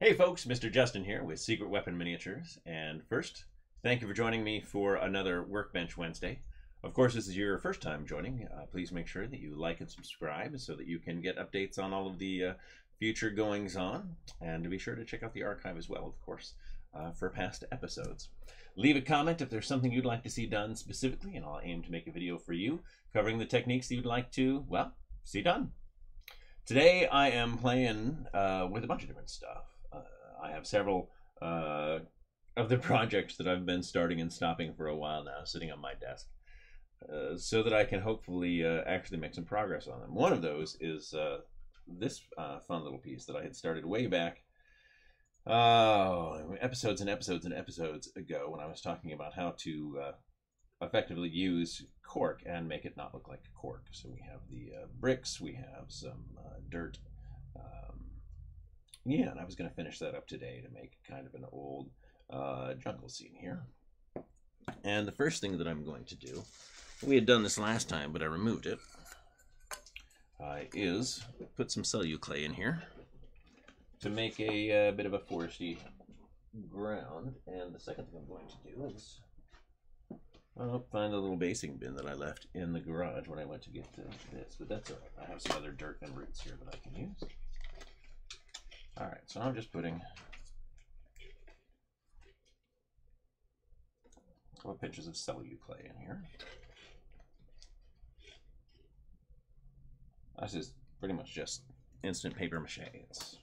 Hey folks, Mr. Justin here with Secret Weapon Miniatures, and first, thank you for joining me for another Workbench Wednesday. Of course, this is your first time joining. Please make sure that you like and subscribe so that you can get updates on all of the future goings-on, and to be sure to check out the archive as well, of course, for past episodes. Leave a comment if there's something you'd like to see done specifically, and I'll aim to make a video for you covering the techniques that you'd like to, well, see done. Today I am playing with a bunch of different stuff. I have several of the projects that I've been starting and stopping for a while now sitting on my desk so that I can hopefully actually make some progress on them. One of those is this fun little piece that I had started way back episodes and episodes and episodes ago when I was talking about how to effectively use cork and make it not look like cork. So we have the bricks, we have some dirt. Yeah, and I was going to finish that up today to make kind of an old jungle scene here. And the first thing that I'm going to do, we had done this last time, but I removed it, is put some celluclay in here to make a bit of a foresty ground. And the second thing I'm going to do is find a little basing bin that I left in the garage when I went to get this, but that's all right. I have some other dirt and roots here that I can use. All right, so I'm just putting a couple of pinches of celluclay in here. This is pretty much just instant paper mache. It's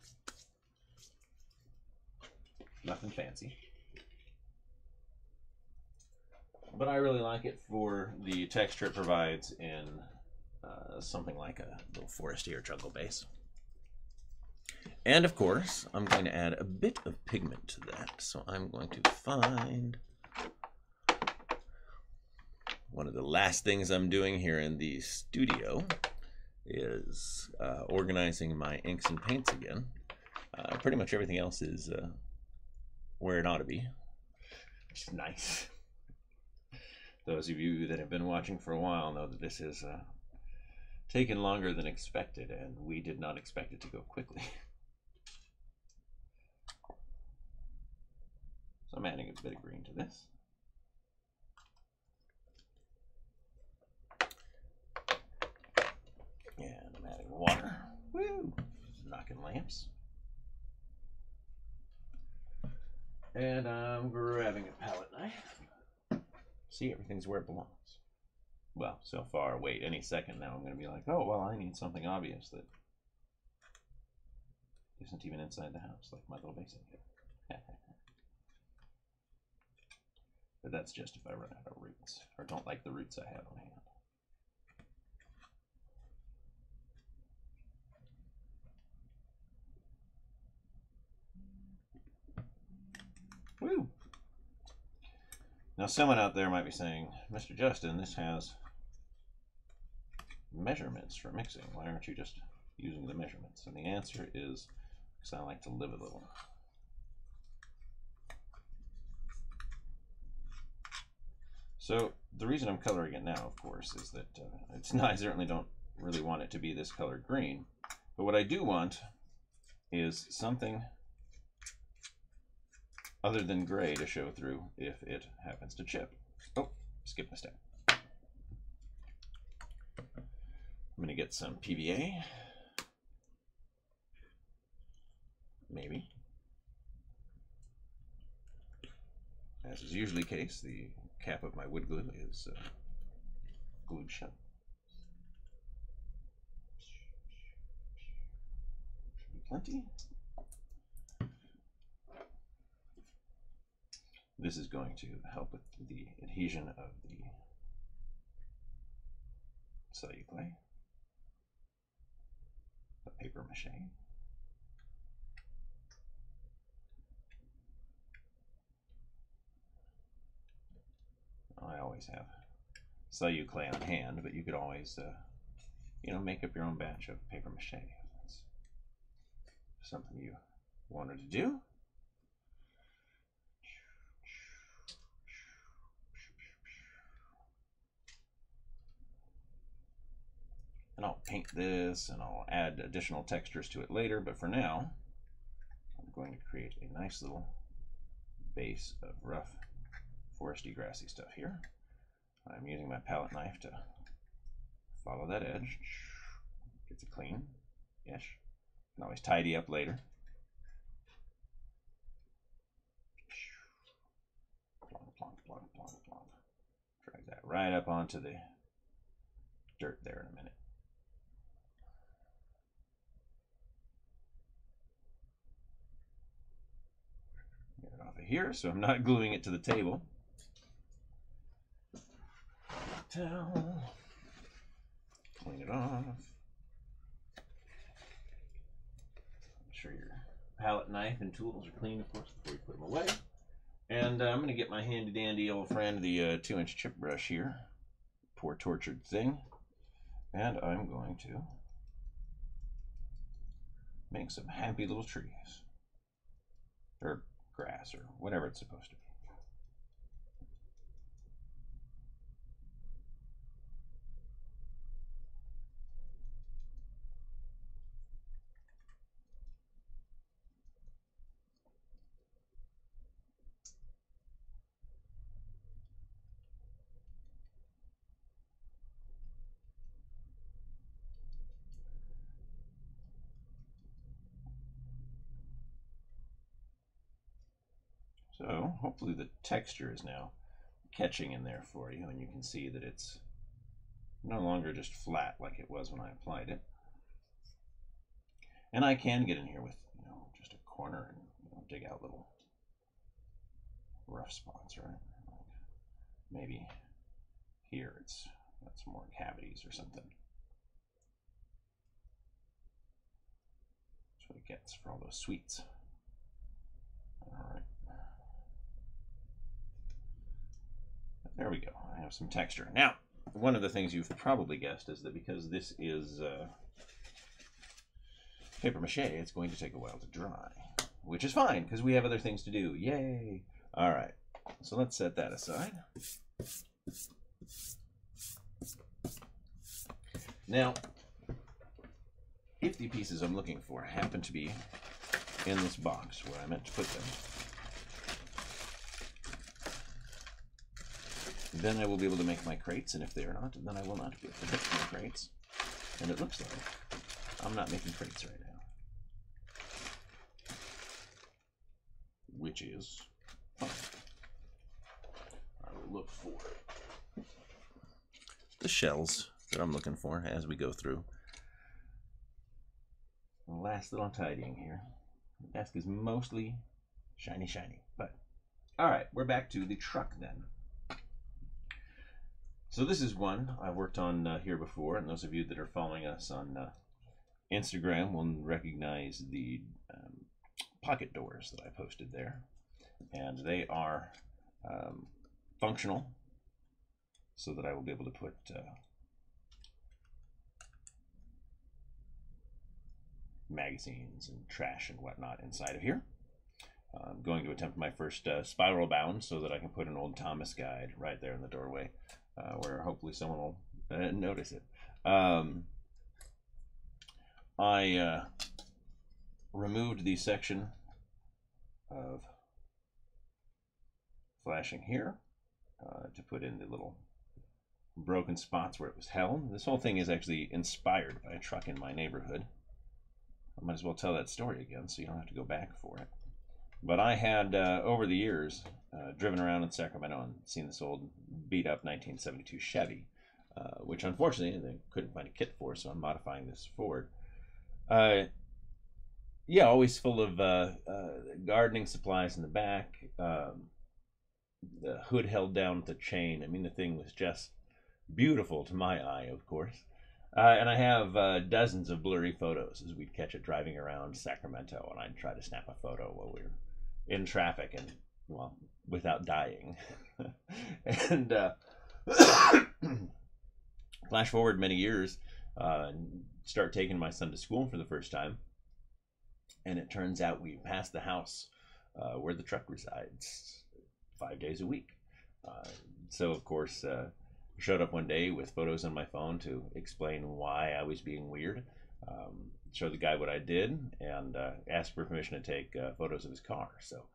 nothing fancy, but I really like it for the texture it provides in something like a little foresty or jungle base. And of course, I'm going to add a bit of pigment to that. So I'm going to find one of the last things I'm doing here in the studio is organizing my inks and paints again. Pretty much everything else is where it ought to be, which is nice. Those of you that have been watching for a while know that this has taken longer than expected, and we did not expect it to go quickly. So I'm adding a bit of green to this. And I'm adding water. Woo! Knocking lamps. And I'm grabbing a palette knife. See, everything's where it belongs. Well, so far. Wait, any second now I'm going to be like, oh, well, I need something obvious that isn't even inside the house, like my little basin here. But that's just if I run out of roots, or don't like the roots I have on hand. Woo! Now someone out there might be saying, Mr. Justin, this has measurements for mixing. Why aren't you just using the measurements? And the answer is because I like to live a little. So the reason I'm coloring it now, of course, is that it's not, I certainly don't really want it to be this color green, but what I do want is something other than gray to show through if it happens to chip. Oh, skip a step. I'm going to get some PVA, maybe. As is usually the case, the cap of my wood glue is glued shut. Should be plenty. This is going to help with the adhesion of the celluclay, the paper mache. I always have celluclay on hand, but you could always, you know, make up your own batch of paper mache. That's something you wanted to do. And I'll paint this and I'll add additional textures to it later, but for now, I'm going to create a nice little base of rough, foresty, grassy stuff here. I'm using my palette knife to follow that edge. Gets it clean-ish. Can always tidy up later. Plonk, plonk, plonk, plonk, plonk. Drag that right up onto the dirt there in a minute. Get it off of here so I'm not gluing it to the table. Towel. Clean it off. Make sure your palette knife and tools are clean, of course, before you put them away. And I'm going to get my handy dandy old friend, the 2-inch chip brush here. Poor tortured thing. And I'm going to make some happy little trees. Or grass, or whatever it's supposed to be. So hopefully the texture is now catching in there for you, and you can see that it's no longer just flat like it was when I applied it. And I can get in here with, just a corner and dig out little rough spots, right? Like maybe here that's more cavities or something. That's what it gets for all those sweets. All right. There we go. I have some texture. Now, one of the things you've probably guessed is that because this is paper mache, it's going to take a while to dry, which is fine because we have other things to do. Yay! All right, so let's set that aside. Now, if the pieces I'm looking for happen to be in this box where I meant to put them, then I will be able to make my crates, and if they are not, then I will not be able to make my crates. And it looks like I'm not making crates right now, which is fine. I will look for the shells that I'm looking for as we go through. The last little tidying here. The desk is mostly shiny, but all right, we're back to the truck then. So this is one I've worked on here before, and those of you that are following us on Instagram will recognize the pocket doors that I posted there. And they are functional, so that I will be able to put magazines and trash and whatnot inside of here. I'm going to attempt my first spiral bound so that I can put an old Thomas guide right there in the doorway. Where hopefully someone will notice it. I removed the section of flashing here to put in the little broken spots where it was held. This whole thing is actually inspired by a truck in my neighborhood. I might as well tell that story again so you don't have to go back for it. But I had, over the years, driven around in Sacramento and seen this old beat-up 1972 Chevy, which unfortunately they couldn't find a kit for, so I'm modifying this Ford. Yeah, always full of gardening supplies in the back. The hood held down with a chain. I mean, the thing was just beautiful to my eye, of course. And I have dozens of blurry photos as we'd catch it driving around Sacramento, and I'd try to snap a photo while we were in traffic and, well, without dying. And flash forward many years, start taking my son to school for the first time, and it turns out we passed the house where the truck resides 5 days a week. So, of course, showed up one day with photos on my phone to explain why I was being weird. show the guy what I did and ask for permission to take photos of his car. So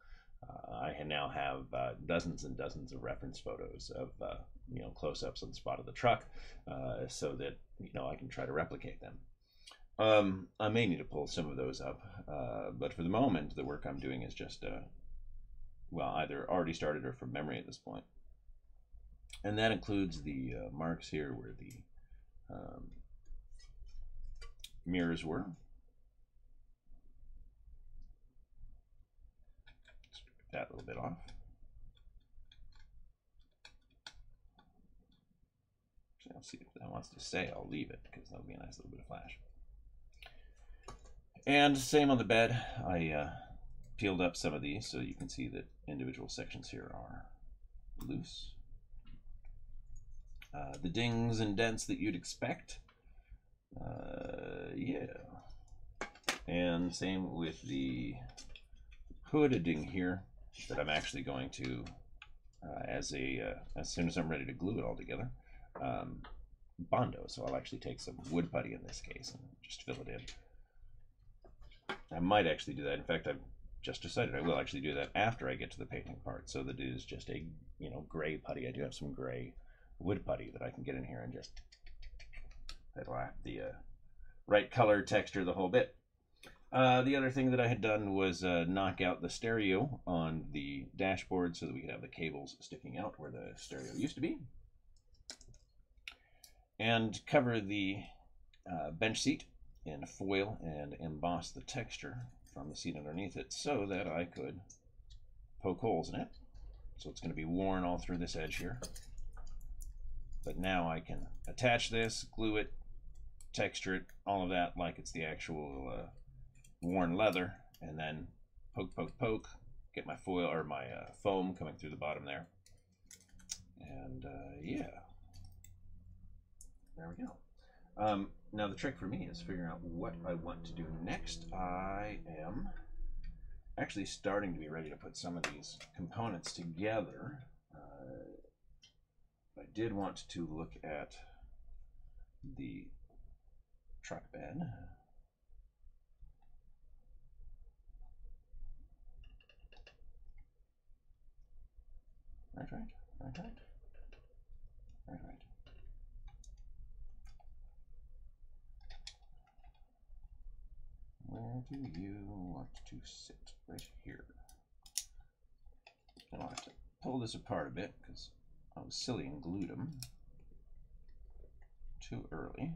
I now have dozens and dozens of reference photos of close-ups on the spot of the truck, so that I can try to replicate them. I may need to pull some of those up, but for the moment, the work I'm doing is just well, either already started or from memory at this point, and that includes the marks here where the mirrors were. Strip that little bit off. I'll see if that wants to say. I'll leave it because that'll be a nice little bit of flash. And same on the bed. I peeled up some of these so you can see that individual sections here are loose. The dings and dents that you'd expect. Yeah. And same with the hooding here that I'm actually going to, as soon as I'm ready to glue it all together, Bondo. So I'll actually take some wood putty in this case and just fill it in. I might actually do that. In fact, I've just decided I will actually do that after I get to the painting part, so that it is just a gray putty. I do have some gray wood putty that I can get in here and just, that'll have the right color, texture, the whole bit. The other thing that I had done was knock out the stereo on the dashboard so that we could have the cables sticking out where the stereo used to be, and cover the bench seat in foil and emboss the texture from the seat underneath it so that I could poke holes in it. So it's going to be worn all through this edge here. But now I can attach this, glue it, texture it, all of that like it's the actual worn leather, and then poke, poke, poke, get my foil or my foam coming through the bottom there. And yeah, there we go. Now the trick for me is figuring out what I want to do next. I am actually starting to be ready to put some of these components together. I did want to look at the truck bed. Right. Where do you want to sit? Right here. And I'll have to pull this apart a bit because I was silly and glued them too early.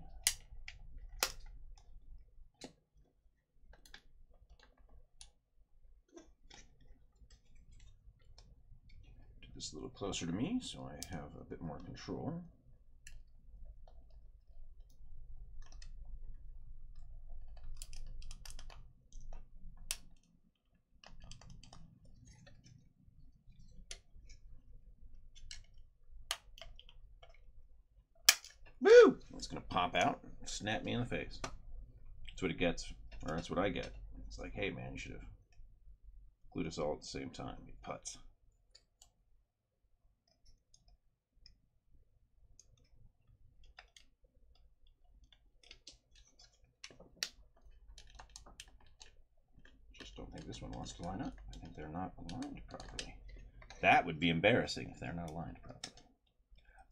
Do this a little closer to me so I have a bit more control. Woo! It's gonna pop out and snap me in the face. That's what it gets, or that's what I get. It's like, hey man, you should have glued us all at the same time, you putz. Just don't think this one wants to line up. I think they're not aligned properly. That would be embarrassing if they're not aligned properly.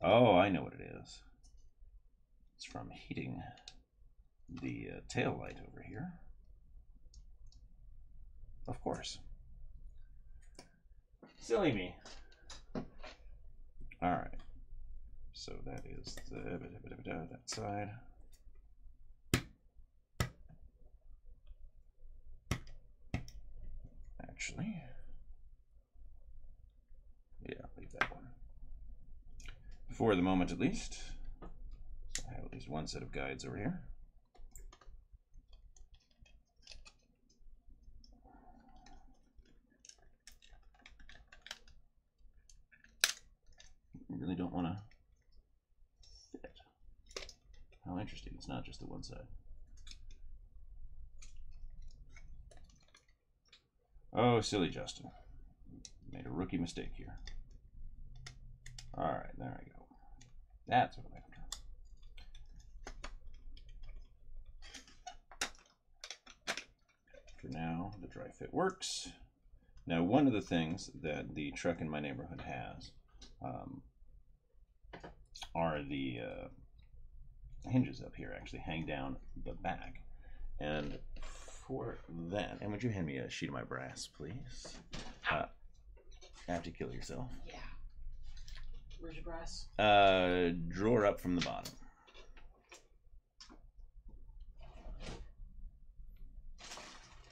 Oh, I know what it is. It's from heating the tail light over here. Of course. Silly me. All right. So that is that side. Actually, yeah, leave that one. For the moment, at least. I have at least one set of guides over here. You really don't want to fit. How interesting, it's not just the one side. Oh, silly Justin. Made a rookie mistake here. Alright, there I go. That's what I'm after. For now, the dry fit works. Now, one of the things that the truck in my neighborhood has are the hinges up here actually hang down the back. And for that, and would you hand me a sheet of my brass, please? Have to kill yourself. Yeah. Where's your brass? Drawer up from the bottom.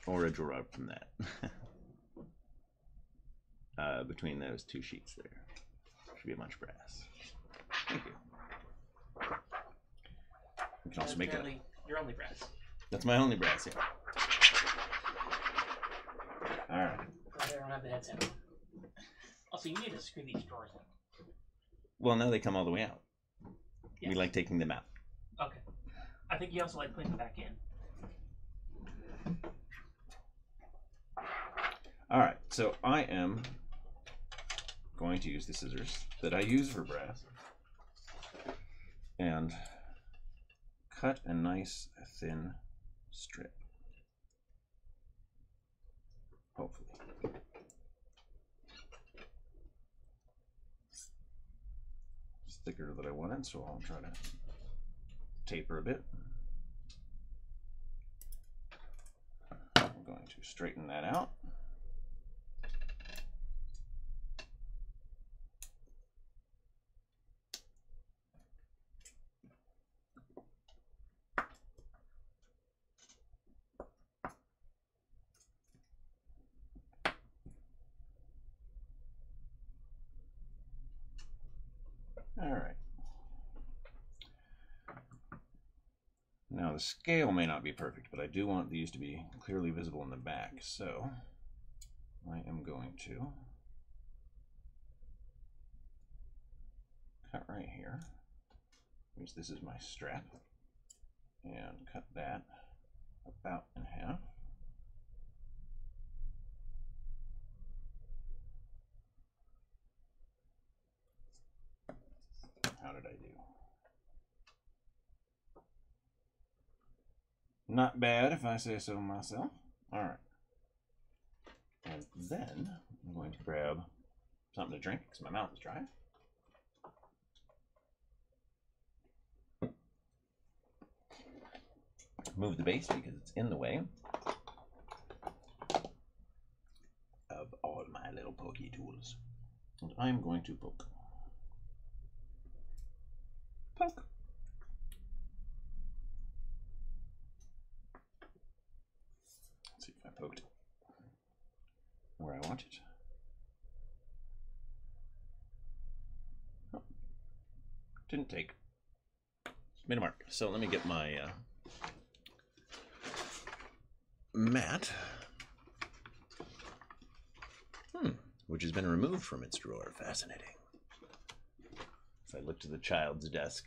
Or a drawer up from that. Between those two sheets there. Should be a bunch of brass. Thank you. You can also make it. Your only brass. That's my only brass, yeah. Alright. I don't have the headset. Also, you need to screw these drawers in. Well, now they come all the way out. Yes. We like taking them out. Okay. I think you also like putting them back in. Alright, so I am going to use the scissors that I use for brass and cut a nice thin strip. Hopefully. It's thicker than I wanted, so I'll try to taper a bit. I'm going to straighten that out. All right. Now the scale may not be perfect, but I do want these to be clearly visible in the back, so I am going to cut right here, use this as my strap, and cut that about in half. How did I do? Not bad, if I say so myself. All right. And then I'm going to grab something to drink because my mouth is dry. Move the base because it's in the way of all my little pokey tools. And I'm going to poke. Poke. Let's see if I poked it where I want it. Oh, didn't take. Made a mark. So let me get my mat, which has been removed from its drawer. Fascinating. If I look to the child's desk,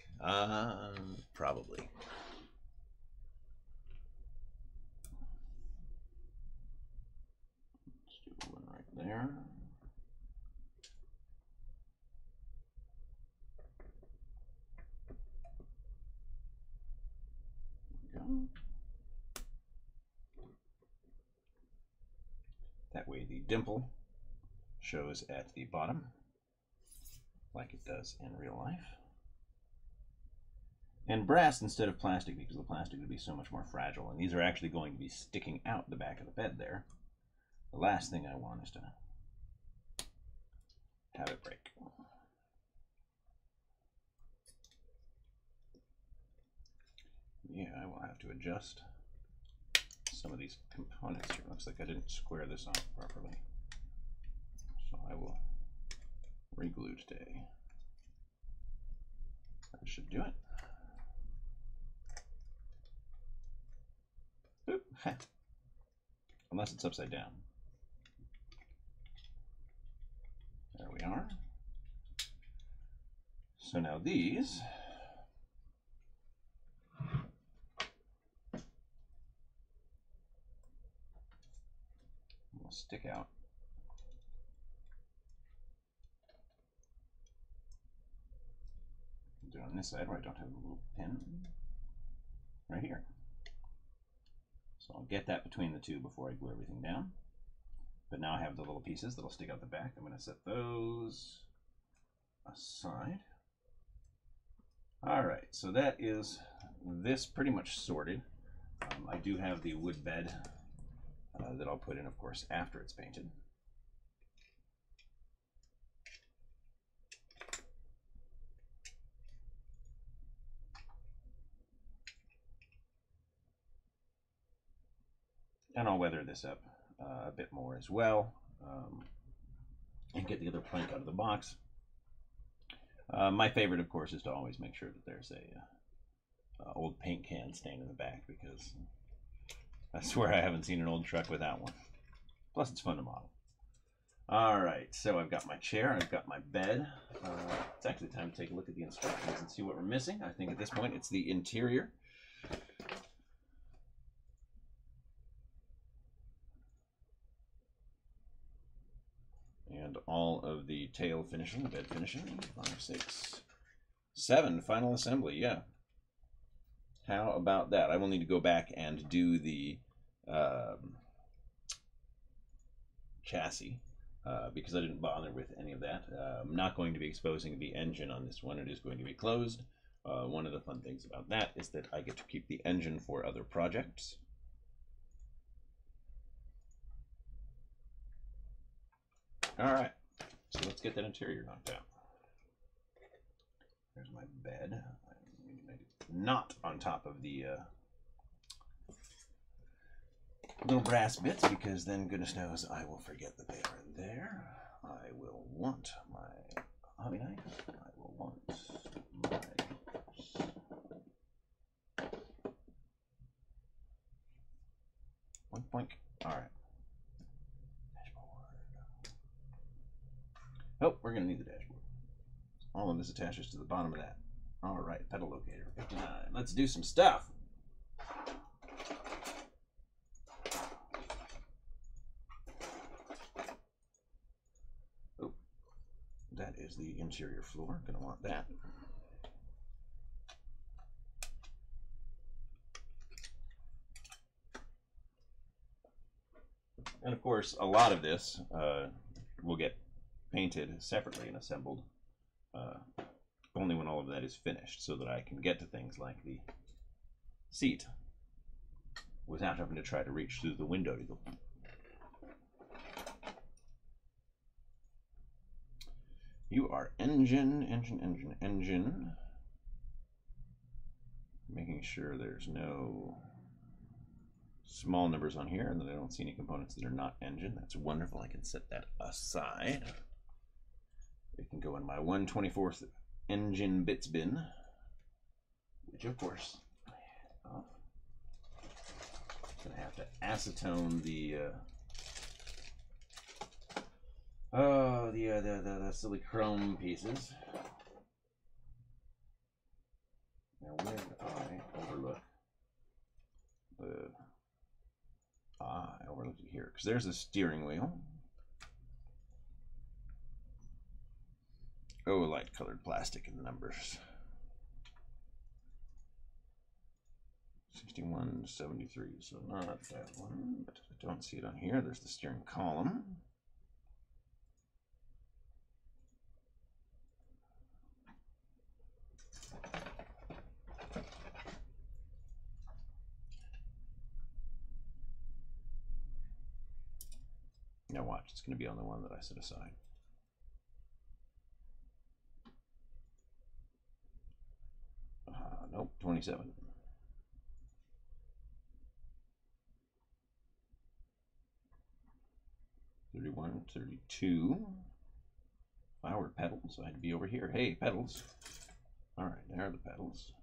probably. Let's do one right there. There we go. That way the dimple shows at the bottom, like it does in real life. And brass instead of plastic, because the plastic would be so much more fragile. And these are actually going to be sticking out the back of the bed there. The last thing I want is to have it break. Yeah, I will have to adjust some of these components here. Looks like I didn't square this off properly. So I will re-glue today. That should do it. Oop. Unless it's upside down. There we are. So now these will stick out. Do it on this side where I don't have a little pin. Right here. So So I'll get that between the two before I glue everything down. But now I have the little pieces that'll stick out the back. I'm going to set those aside. All right, so that is this pretty much sorted. I do have the wood bed that I'll put in, of course, after it's painted. And I'll weather this up a bit more as well, and get the other plank out of the box. My favorite, of course, is to always make sure that there's a old paint can stain in the back, because I swear I haven't seen an old truck without one. Plus, it's fun to model. All right, so I've got my chair, I've got my bed. It's actually time to take a look at the instructions and see what we're missing. I think at this point it's the interior. And all of the tail finishing, bed finishing. 5, 6, 7, final assembly, yeah. How about that? I will need to go back and do the chassis because I didn't bother with any of that. I'm not going to be exposing the engine on this one. It is going to be closed. One of the fun things about that is that I get to keep the engine for other projects. All right, so let's get that interior knocked out. There's my bed. Not on top of the little brass bits, because then goodness knows I will forget that they are there. I will want my hobby knife. I will want my boink. All right. Oh, we're going to need the dashboard. All of this attaches to the bottom of that. All right, pedal locator, 59. Let's do some stuff. Oh, that is the interior floor. Going to want that. And of course, a lot of this will get painted separately and assembled only when all of that is finished, so that I can get to things like the seat without having to try to reach through the window to go. You are engine. Making sure there's no small numbers on here and that I don't see any components that are not engine. That's wonderful. I can set that aside. It can go in my 1/24th engine bits bin, which of course I'm gonna have to acetone the the silly chrome pieces. Now where did I overlook the I overlooked it here, because there's the steering wheel. Oh, light colored plastic in the numbers. 6173, so not that one, but I don't see it on here. There's the steering column. Now watch, it's going to be on the one that I set aside. Nope, 27. 31, 32. Flower pedals, I'd be over here. Hey, pedals. All right, there are the pedals.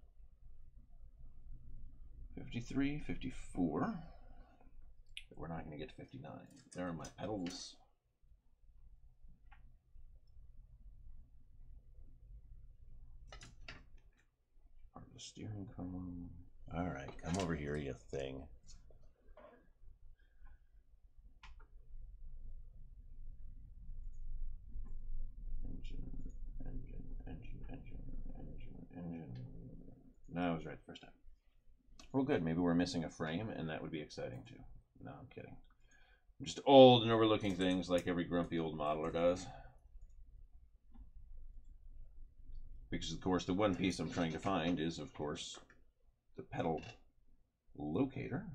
53, 54. But we're not going to get to 59. There are my pedals. Part of the steering column. All right, come over here, you thing. Engine. No, I was right the first time. Well, good. Maybe we're missing a frame, and that would be exciting too. No, I'm kidding. I'm just old and overlooking things like every grumpy old modeler does. Because, of course, the one piece I'm trying to find is, of course, the pedal locator.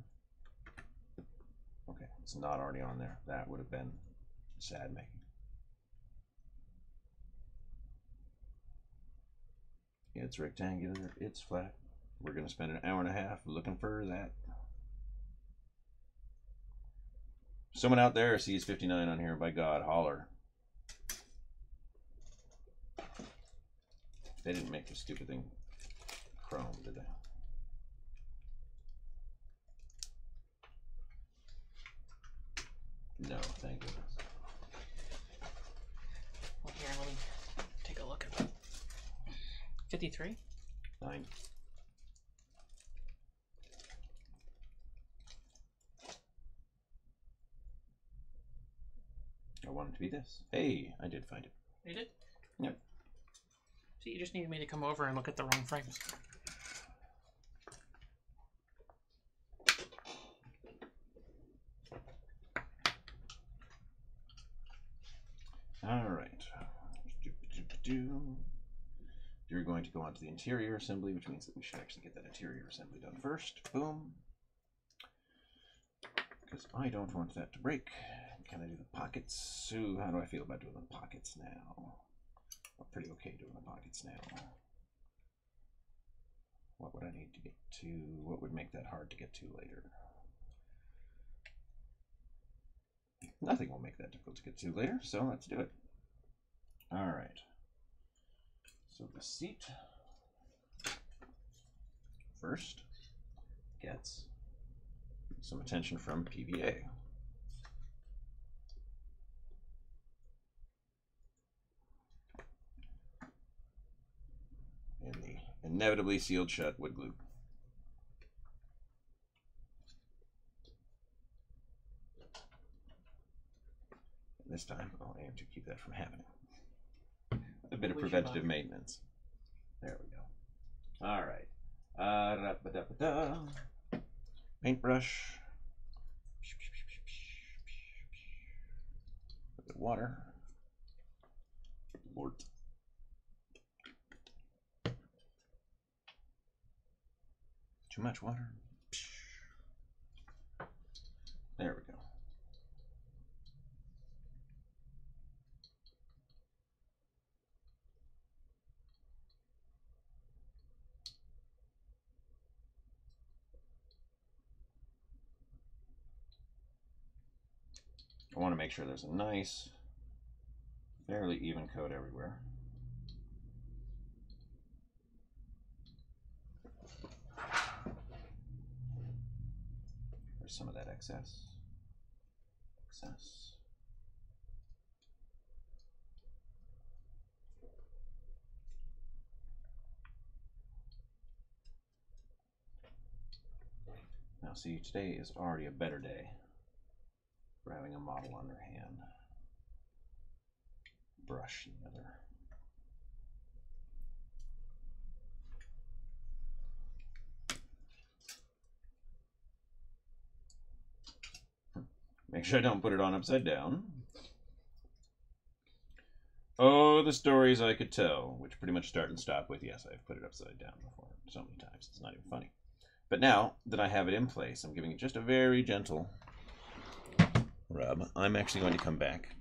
Okay, it's not already on there. That would have been sad making. It's rectangular, it's flat. We're going to spend an hour and a half looking for that. Someone out there sees 59 on here, by God, holler. They didn't make this stupid thing chrome, did they? No, thank goodness. Well, here, let me take a look at 53? 9. I want it to be this. Hey, I did find it. You did? Yep. So you just needed me to come over and look at the wrong frames. All right. You're going to go on to the interior assembly, which means that we should actually get that interior assembly done first. Boom. Because I don't want that to break. Can I do the pockets? So how do I feel about doing the pockets now? I'm pretty okay doing the pockets now. What would I need to get to? What would make that hard to get to later? Nothing will make that difficult to get to later, so let's do it. All right. So the seat first gets some attention from PVA. And the inevitably sealed shut wood glue. And this time I'll aim to keep that from happening. A bit of preventative maintenance. There we go. All right. Paintbrush. A bit of water. Lord. Too much water. There we go. I want to make sure there's a nice, fairly even coat everywhere. There's some of that excess. Now see, today is already a better day for having a model under hand. Brush the other. Make sure I don't put it on upside down. Oh, the stories I could tell, which pretty much start and stop with, yes, I've put it upside down before so many times, it's not even funny. But now that I have it in place, I'm giving it just a very gentle rub. I'm actually going to come back,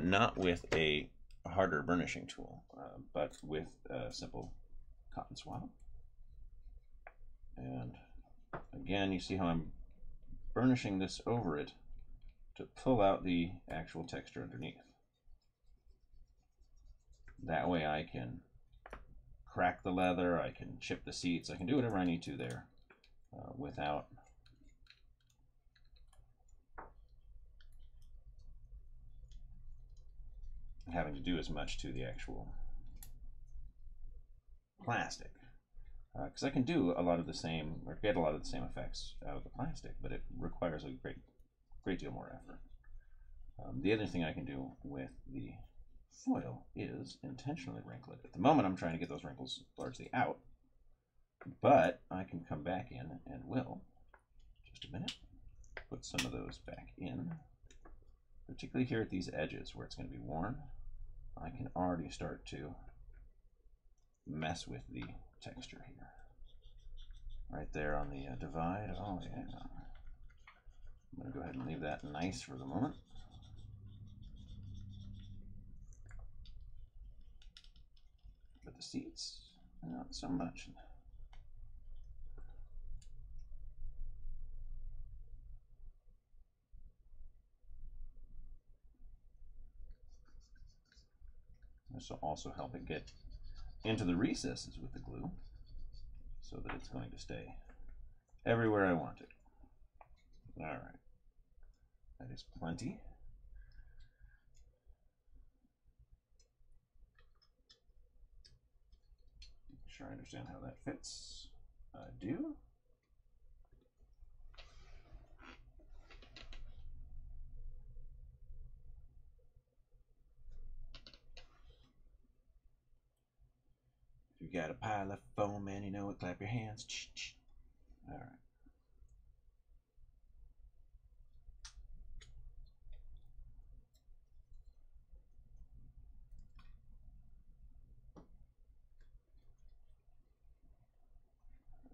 not with a harder burnishing tool, but with a simple cotton swab. And again, you see how I'm burnishing this over it to pull out the actual texture underneath. That way I can crack the leather, I can chip the seats, I can do whatever I need to there without having to do as much to the actual plastic. Because I can do a lot of the same, or get a lot of the same effects out of the plastic, but it requires a great deal more effort. The other thing I can do with the foil is intentionally wrinkle it. At the moment I'm trying to get those wrinkles largely out, But I can come back in and will, just a minute, put some of those back in, particularly here at these edges where it's going to be worn. I can already start to mess with the texture here. Right there on the divide. Oh, yeah. I'm going to go ahead and leave that nice for the moment. But the seats, not so much. This will also help it get into the recesses with the glue so that it's going to stay everywhere I want it. All right. That is plenty. Make sure I understand how that fits. I do. If you got a pile of foam, man, you know it, clap your hands. All right.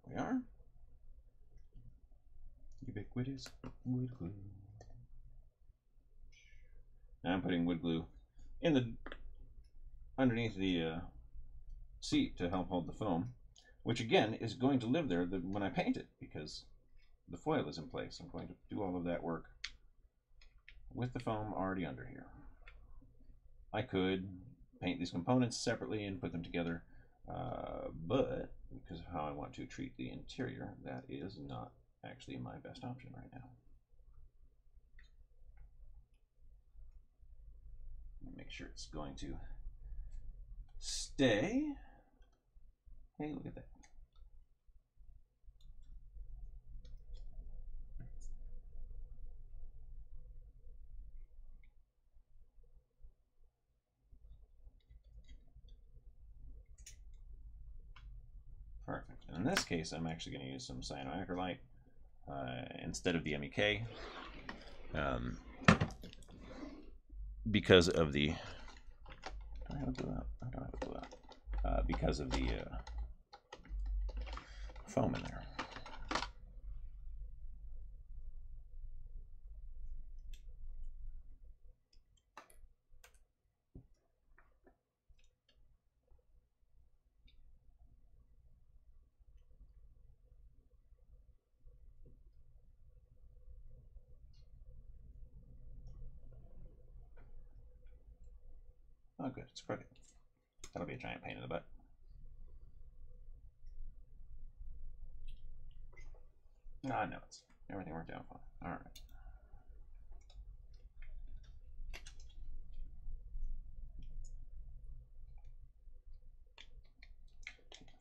We are. Ubiquitous wood glue. Now I'm putting wood glue in the underneath the seat to help hold the foam, which again is going to live there when I paint it because the foil is in place. I'm going to do all of that work with the foam already under here. I could paint these components separately and put them together, but because of how I want to treat the interior, that is not actually my best option right now. Make sure it's going to stay. Hey, look at that. Perfect. And in this case, I'm actually going to use some cyanoacrylate instead of the MEK because of the. I have glue out. I don't have glue out because of the foam in there. Oh, good. It's crooked. That'll be a giant pain in the butt. No, it's everything worked out fine. All right.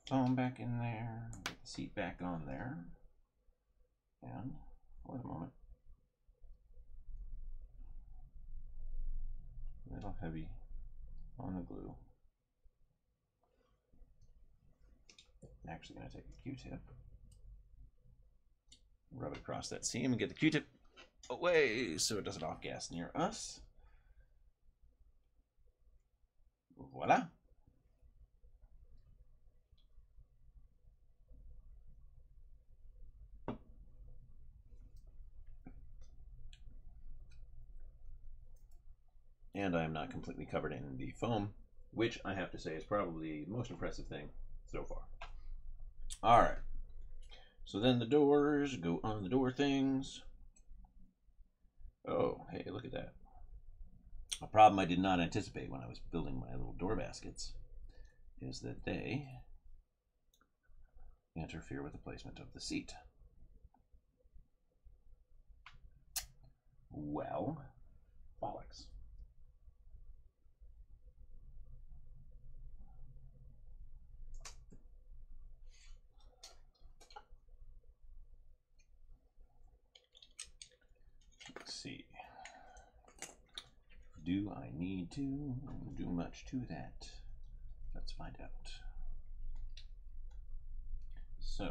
Foam back in there. Get the seat back on there. And for the moment, a little heavy on the glue. I'm actually going to take a Q-tip, rub it across that seam, and get the Q-tip away so it doesn't off-gas near us. Voila. And I am not completely covered in the foam, which I have to say is probably the most impressive thing so far. All right. So then the doors go on the door things. Oh, hey, look at that. A problem I did not anticipate when I was building my little door baskets is that they interfere with the placement of the seat. Well, bollocks. Let's see. Do I need to do much to that? Let's find out. So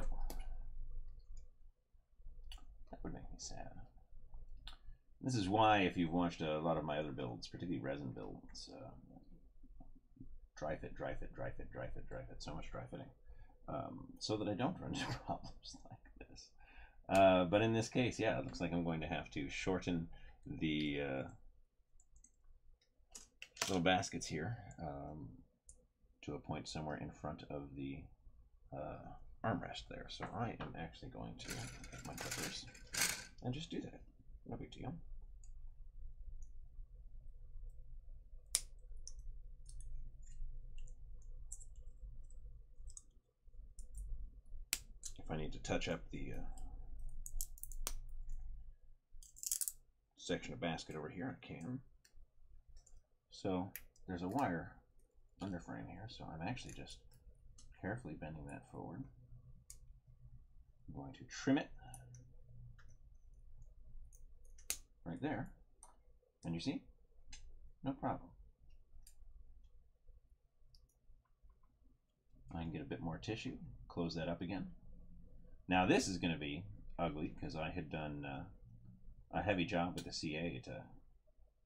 that would make me sad. This is why, if you've watched a lot of my other builds, particularly resin builds, dry fit, dry fit, dry fit, dry fit, dry fit, so much dry fitting, so that I don't run into problems like this. But in this case, yeah, it looks like I'm going to have to shorten the little baskets here to a point somewhere in front of the armrest there. So I am actually going to get my clippers and just do that. No big deal. If I need to touch up the section of basket over here, I can. So there's a wire underframe here, so I'm actually just carefully bending that forward. I'm going to trim it right there, and you see, no problem. I can get a bit more tissue, close that up again. Now this is going to be ugly because I had done a heavy job with the CA to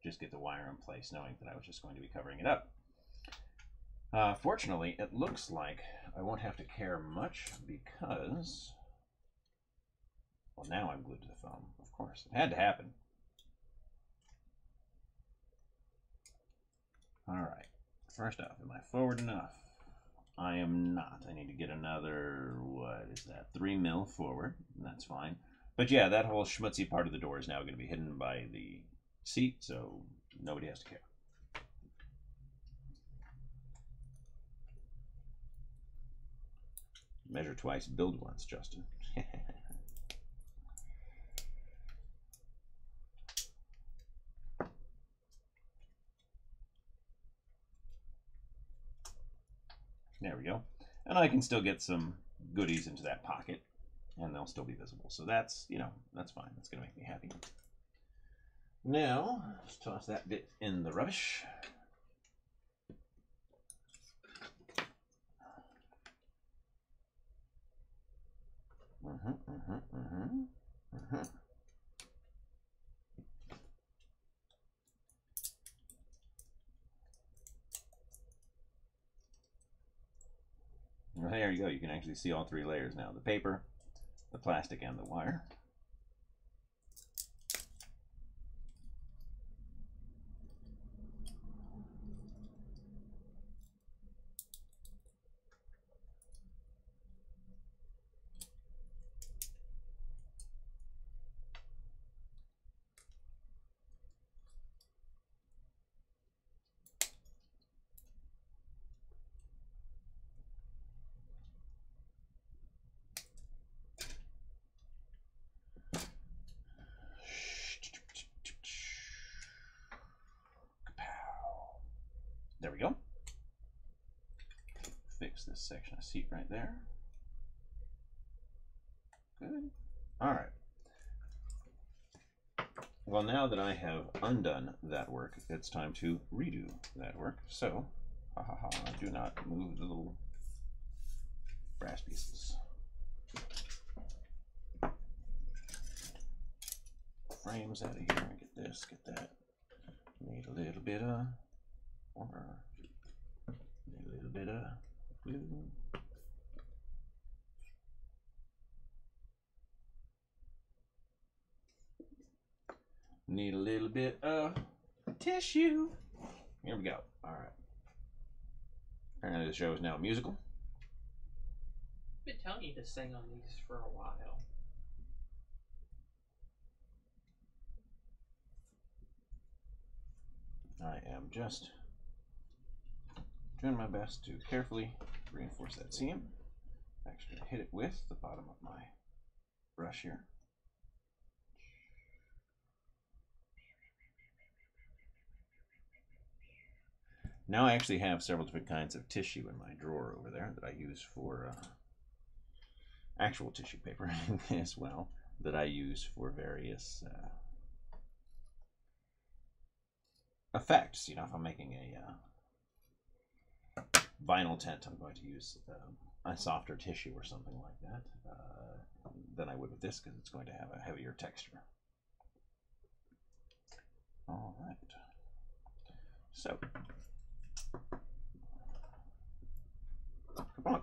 just get the wire in place, knowing that I was just going to be covering it up. Fortunately, it looks like I won't have to care much because, well, now I'm glued to the foam, of course. It had to happen. All right, first off, am I forward enough? I am not. I need to get another, what is that, 3 mil forward, and that's fine. But yeah, that whole schmutzy part of the door is now going to be hidden by the seat, so nobody has to care. Measure twice, build once, Justin. There we go. And I can still get some goodies into that pocket, and they'll still be visible. So that's, you know, that's fine. That's going to make me happy. Now, let's toss that bit in the rubbish. Well, there you go. You can actually see all 3 layers now. The paper, the plastic, and the wire. There we go. Fix this section of seat right there. Good. All right. Well, now that I have undone that work, it's time to redo that work. So, do not move the little brass pieces. Frames out of here. Get this, get that. Need a little bit of water. Need a little bit of glue. Need a little bit of tissue. Here we go. All right. Apparently the show is now a musical. I've been telling you to sing on these for a while. I am just doing my best to carefully reinforce that seam. Actually hit it with the bottom of my brush here. Now I actually have several different kinds of tissue in my drawer over there that I use for actual tissue paper as well, that I use for various effects. You know, if I'm making a vinyl tent, I'm going to use a softer tissue or something like that than I would with this, because it's going to have a heavier texture. All right. So, kabonk.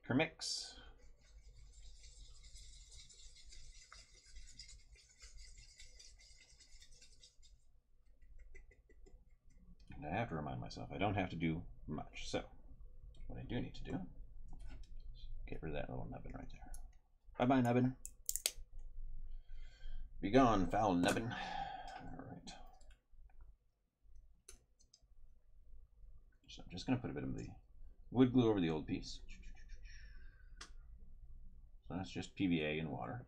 Kermix. And I have to remind myself, I don't have to do much. So, what I do need to do is get rid of that little nubbin right there. Bye-bye, nubbin. Be gone, foul nubbin. All right. So I'm just going to put a bit of the wood glue over the old piece. So that's just PVA and water.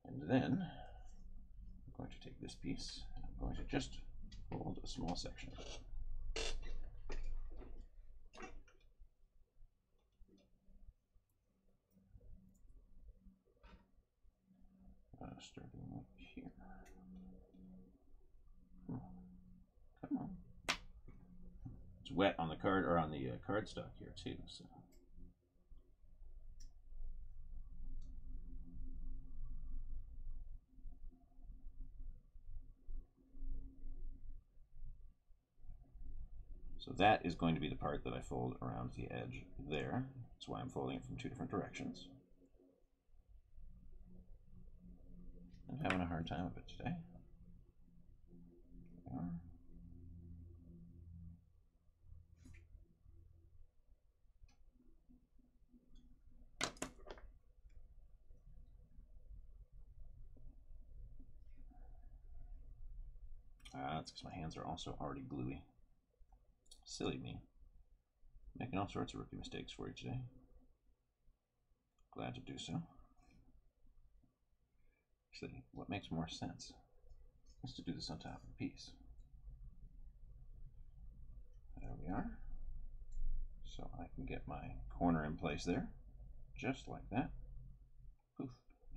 And then I'm going to take this piece and I'm going to just fold a small section of it. Starting up here. Come on. It's wet on the card, or on the cardstock here too. So that is going to be the part that I fold around the edge there. That's why I'm folding it from two different directions. I'm having a hard time with it today. That's because my hands are also already gluey. Silly me. Making all sorts of rookie mistakes for you today. Glad to do so. Actually, what makes more sense is to do this on top of the piece. There we are. So I can get my corner in place there, just like that. Poof.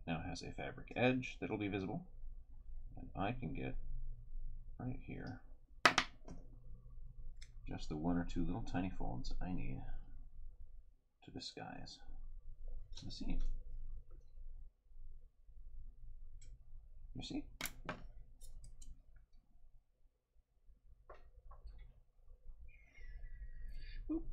Now it has a fabric edge that'll be visible. And I can get right here just the one or two little tiny folds I need to disguise the seam. You see? Boop.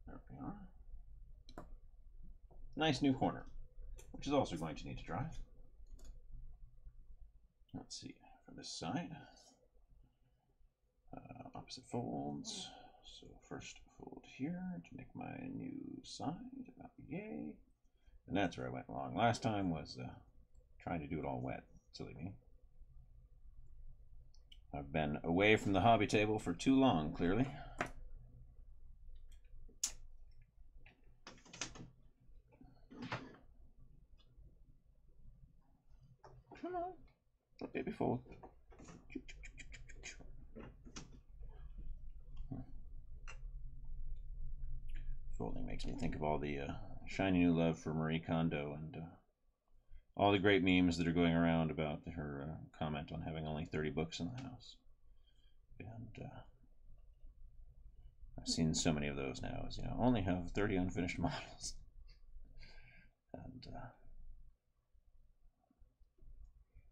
There we are. Nice new corner, which is also going to need to dry. Let's see, for this side, opposite folds. So first fold here to make my new side. Yay! And that's where I went wrong last time, was trying to do it all wet. Silly me. I've been away from the hobby table for too long, clearly. Come on, let baby fold. Folding makes me think of all the shiny new love for Marie Kondo and all the great memes that are going around about her comment on having only 30 books in the house. And I've seen so many of those now, as you know, only have 30 unfinished models. And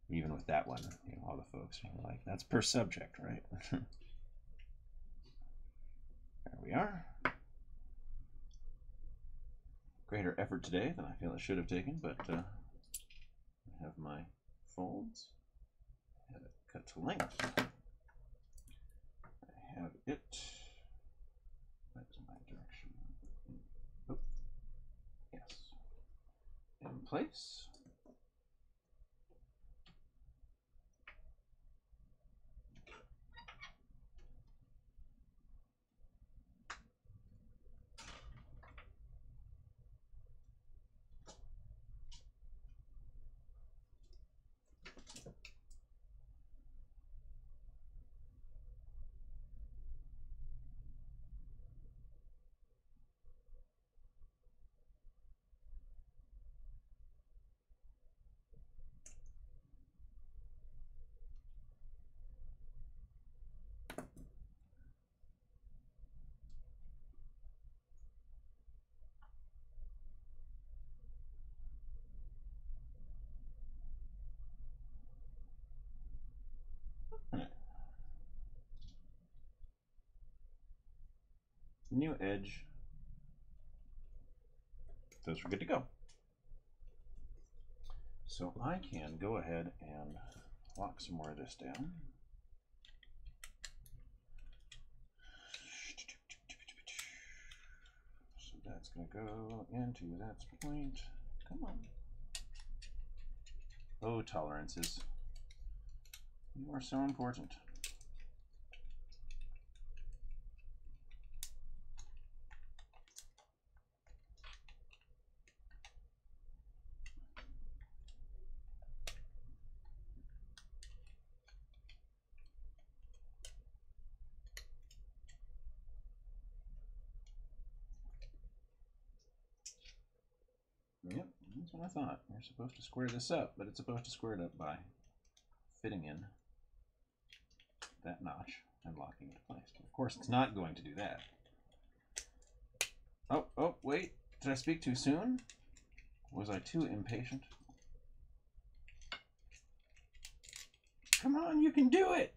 even with that one, you know, all the folks are like, that's per subject, right? There we are. Greater effort today than I feel it should have taken, but I have my folds. I have it cut to length. I have it. That's my direction. Oh, yes. In place. new edge. Those are good to go. So I can go ahead and lock some more of this down. So that's going to go into that point. Come on. Oh, tolerances. You are so important. Yep, that's what I thought. You're supposed to square this up, but it's supposed to square it up by fitting in that notch and locking it in place. Of course, it's not going to do that. Oh, wait. Did I speak too soon? Was I too impatient? Come on, you can do it!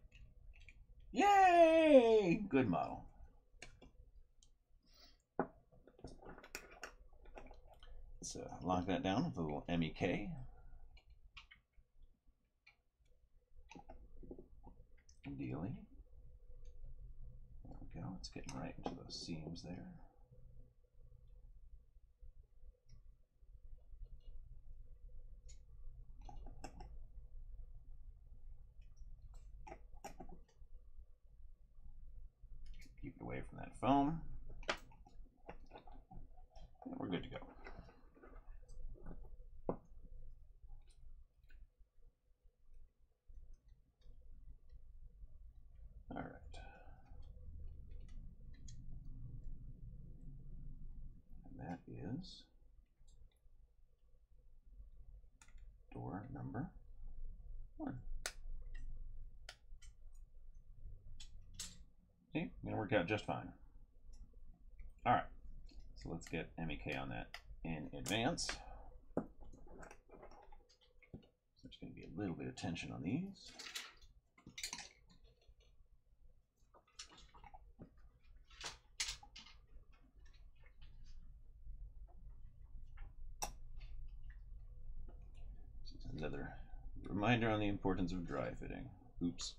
Yay! Good model. Let's lock that down with a little MEK. Ideally. There we go. It's getting right into those seams there. Keep it away from that foam. And we're good to go. All right. And that is door number 1. See, gonna work out just fine. All right, so let's get MEK on that in advance. So there's gonna be a little bit of tension on these. Another reminder on the importance of dry fitting. Oops.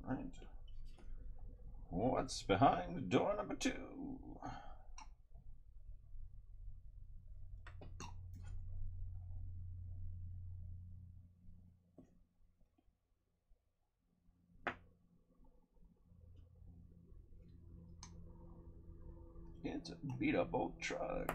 Right. What's behind door number 2? It's a beat up old truck.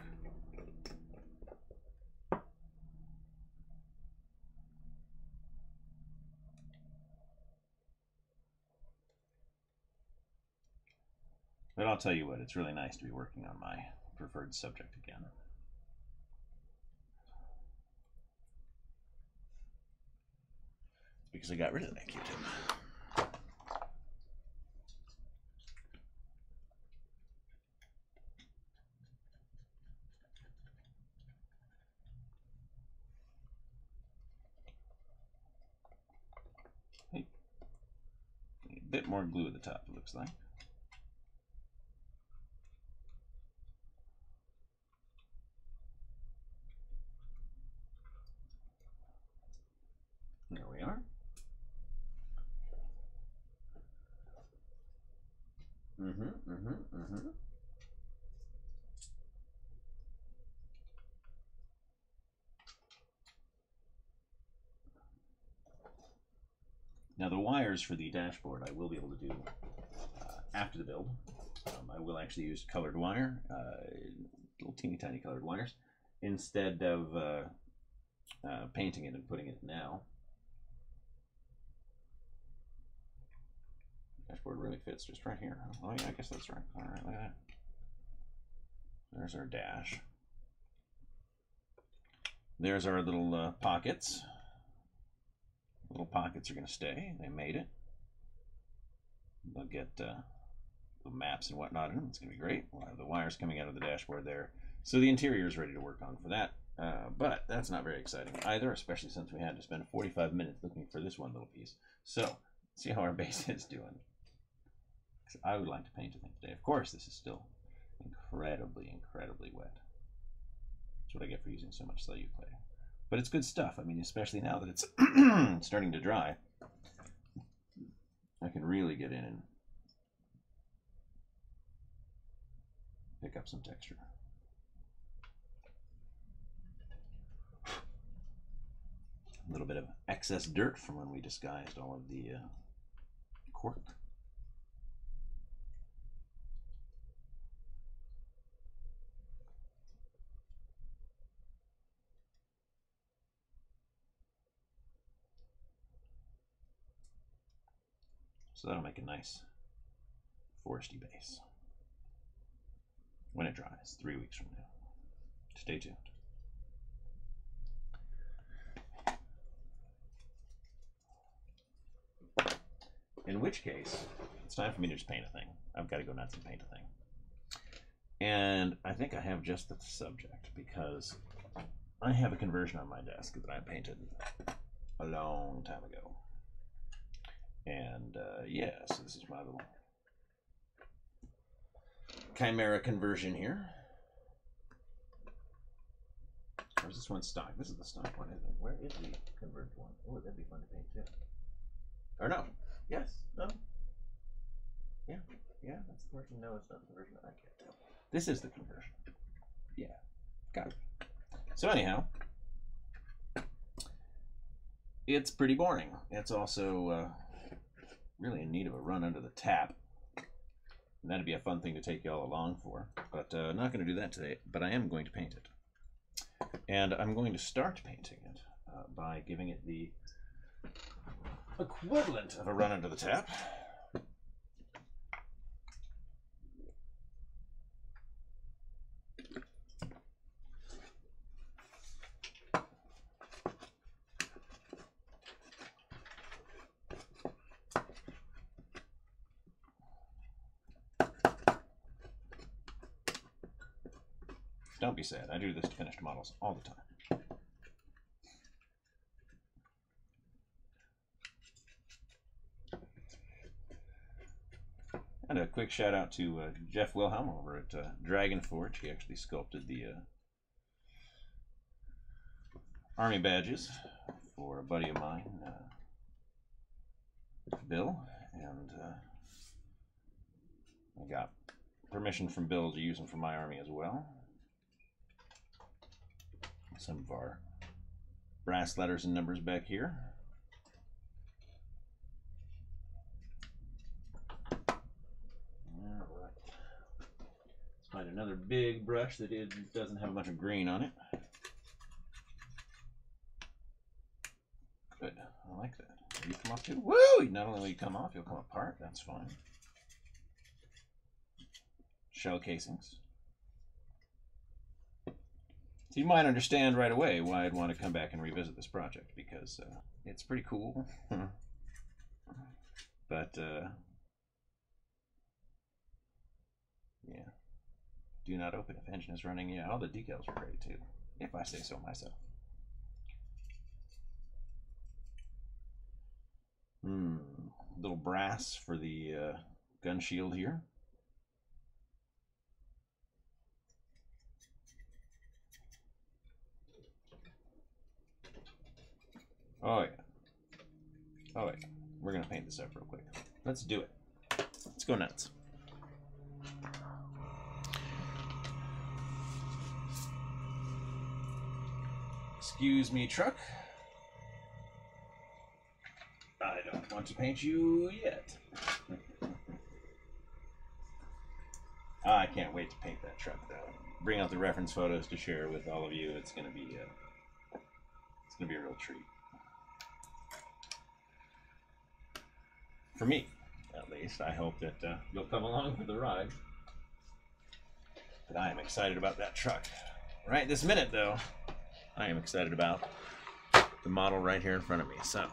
But I'll tell you what, it's really nice to be working on my preferred subject again. It's because I got rid of that Q-tip. Hey. A bit more glue at the top, it looks like. There we are. Now the wires for the dashboard I will be able to do after the build. I will actually use colored wire, little teeny tiny colored wires, instead of painting it and putting it now. Dashboard really fits just right here. Oh yeah, I guess that's right. All right, look at that. There's our dash. There's our little pockets. Little pockets are going to stay. They made it. They'll get the maps and whatnot in them. It's going to be great. We'll have the wires coming out of the dashboard there. So the interior is ready to work on for that. But that's not very exciting either, especially since we had to spend 45 minutes looking for this one little piece. So, see how our base is doing. I would like to paint a thing today. Of course, this is still incredibly, incredibly wet. That's what I get for using so much Cellular Clay. But it's good stuff. I mean, especially now that it's starting to dry, I can really get in and pick up some texture. A little bit of excess dirt from when we disguised all of the cork. So that'll make a nice foresty base when it dries, 3 weeks from now. Stay tuned. In which case, it's time for me to just paint a thing. I've got to go nuts and paint a thing. And I think I have just the subject, because I have a conversion on my desk that I painted a long time ago. And yeah, so this is my little Chimera conversion here. Or is this one stock? This is the stock one, isn't it? Where is the converted one? Oh, that'd be fun to paint too. Or no. Yes. No. Yeah. Yeah, that's the conversion. No, it's not the conversion. I can't tell. This is the conversion. Yeah. Got it. So anyhow, it's pretty boring. It's also really in need of a run under the tap. And that'd be a fun thing to take y'all along for. But I'm not going to do that today, but I am going to paint it. And I'm going to start painting it by giving it the equivalent of a run under the tap. Don't be sad. I do this to finished models all the time. And a quick shout out to Jeff Wilhelm over at Dragon Forge. He actually sculpted the army badges for a buddy of mine, Bill, and I got permission from Bill to use them for my army as well. Some of our brass letters and numbers back here. All right. Let's find another big brush that doesn't have a bunch of green on it. Good. I like that. You come off too? Woo! Not only will you come off, you'll come apart. That's fine. Shell casings. So you might understand right away why I'd want to come back and revisit this project, because it's pretty cool. But yeah, do not open if engine is running. Yeah, all the decals are great too, if I say so myself. Little brass for the gun shield here. Oh yeah. Oh yeah. We're gonna paint this up real quick. Let's do it. Let's go nuts. Excuse me, truck. I don't want to paint you yet. I can't wait to paint that truck though. Bring out the reference photos to share with all of you. It's gonna be a real treat. For me, at least. I hope that you'll come along for the ride. But I am excited about that truck. Right this minute, though, I am excited about the model right here in front of me. So,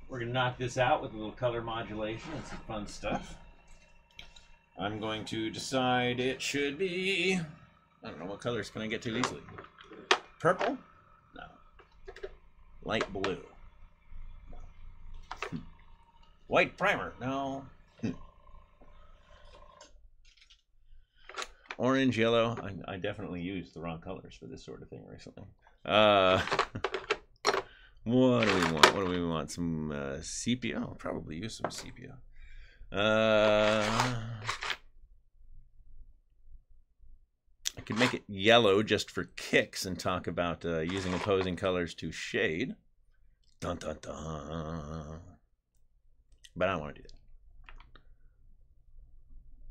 we're going to knock this out with a little color modulation and some fun stuff. I'm going to decide it should be I don't know, what colors can I get to easily? Purple? No. Light blue? No. White primer? No. Orange, yellow. I definitely used the wrong colors for this sort of thing recently. What do we want? What do we want? Some sepia? I'll probably use some sepia. I could make it yellow just for kicks and talk about using opposing colors to shade. Dun dun dun. But I don't want to do that.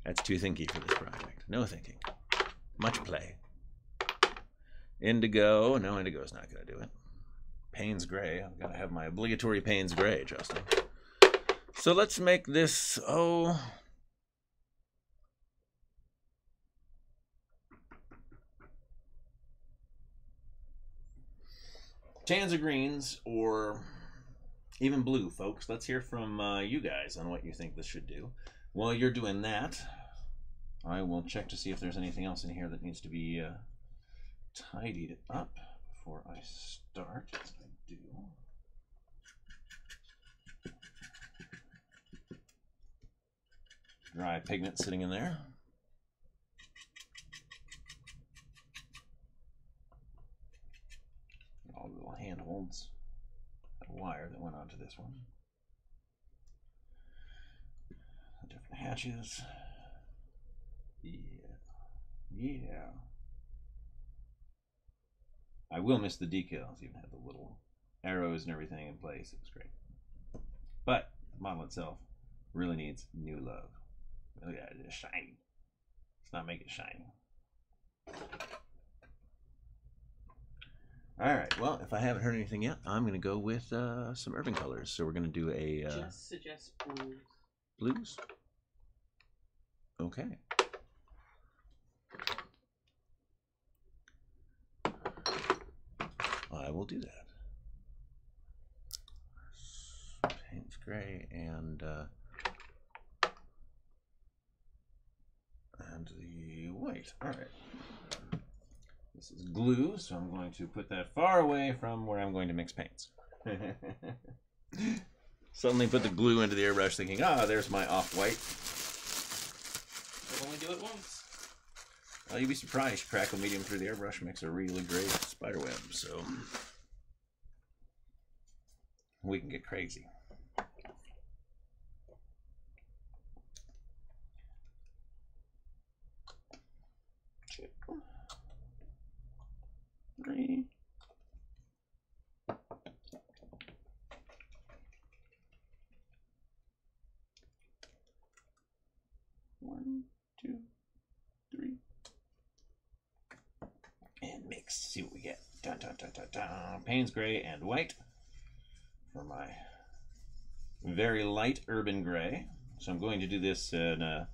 That's too thinky for this project. No thinking. Much play. Indigo. No, indigo's not going to do it. Payne's Gray. I've got to have my obligatory Payne's Gray, Justin. So let's make this, tans or greens, or even blue, folks. Let's hear from you guys on what you think this should do. While you're doing that, I will check to see if there's anything else in here that needs to be tidied up before I start. I do. Dry pigment sitting in there. All the little handholds, that wire that went onto this one. The different hatches. Yeah. I will miss the decals. Even had the little arrows and everything in place. It was great. But the model itself really needs new love. Look at it, it's shiny. Let's not make it shiny. Alright, well, if I haven't heard anything yet, I'm going to go with some urban colors. So we're going to do a... Just suggest blues. Blues? Okay. I will do that. Payne's Gray and the white. All right. This is glue, so I'm going to put that far away from where I'm going to mix paints. Suddenly put the glue into the airbrush thinking, there's my off-white. We'll only do it once. Well, you'd be surprised. Crackle medium through the airbrush makes a really great spider web, so we can get crazy. Two, 3. One, 2, 3. And mix. See what we get. Dun, dun, dun, dun, dun. Payne's Gray and white for my very light urban gray. So I'm going to do this in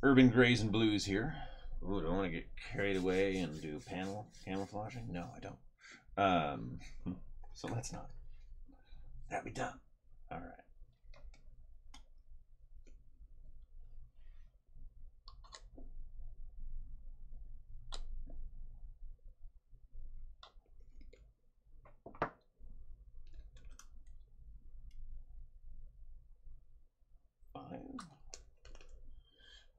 urban grays and blues here. Ooh, do I want to get carried away and do camouflaging? No, I don't. So let's not. That be done. All right.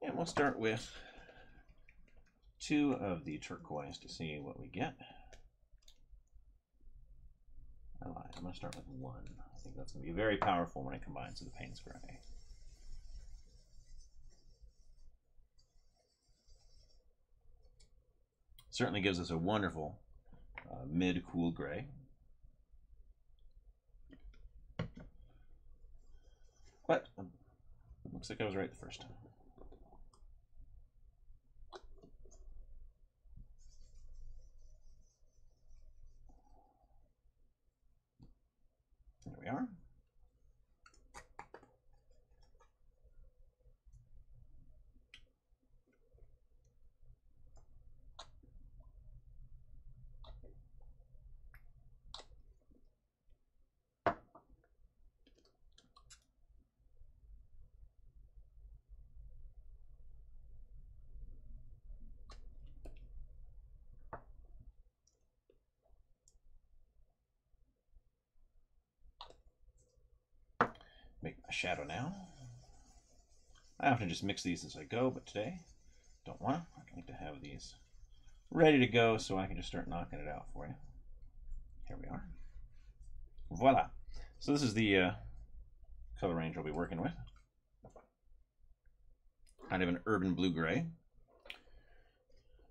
And we'll start with 2 of the turquoise to see what we get. I lied. I'm going to start with 1. I think that's going to be very powerful when it combines with the Payne's Gray. Certainly gives us a wonderful mid-cool gray. But looks like I was right the first time. There we are. make my shadow now. I often just mix these as I go, but today, don't want to. I like to have these ready to go so I can just start knocking it out for you. Here we are. Voila. So this is the color range I'll be working with. Kind of an urban blue-gray.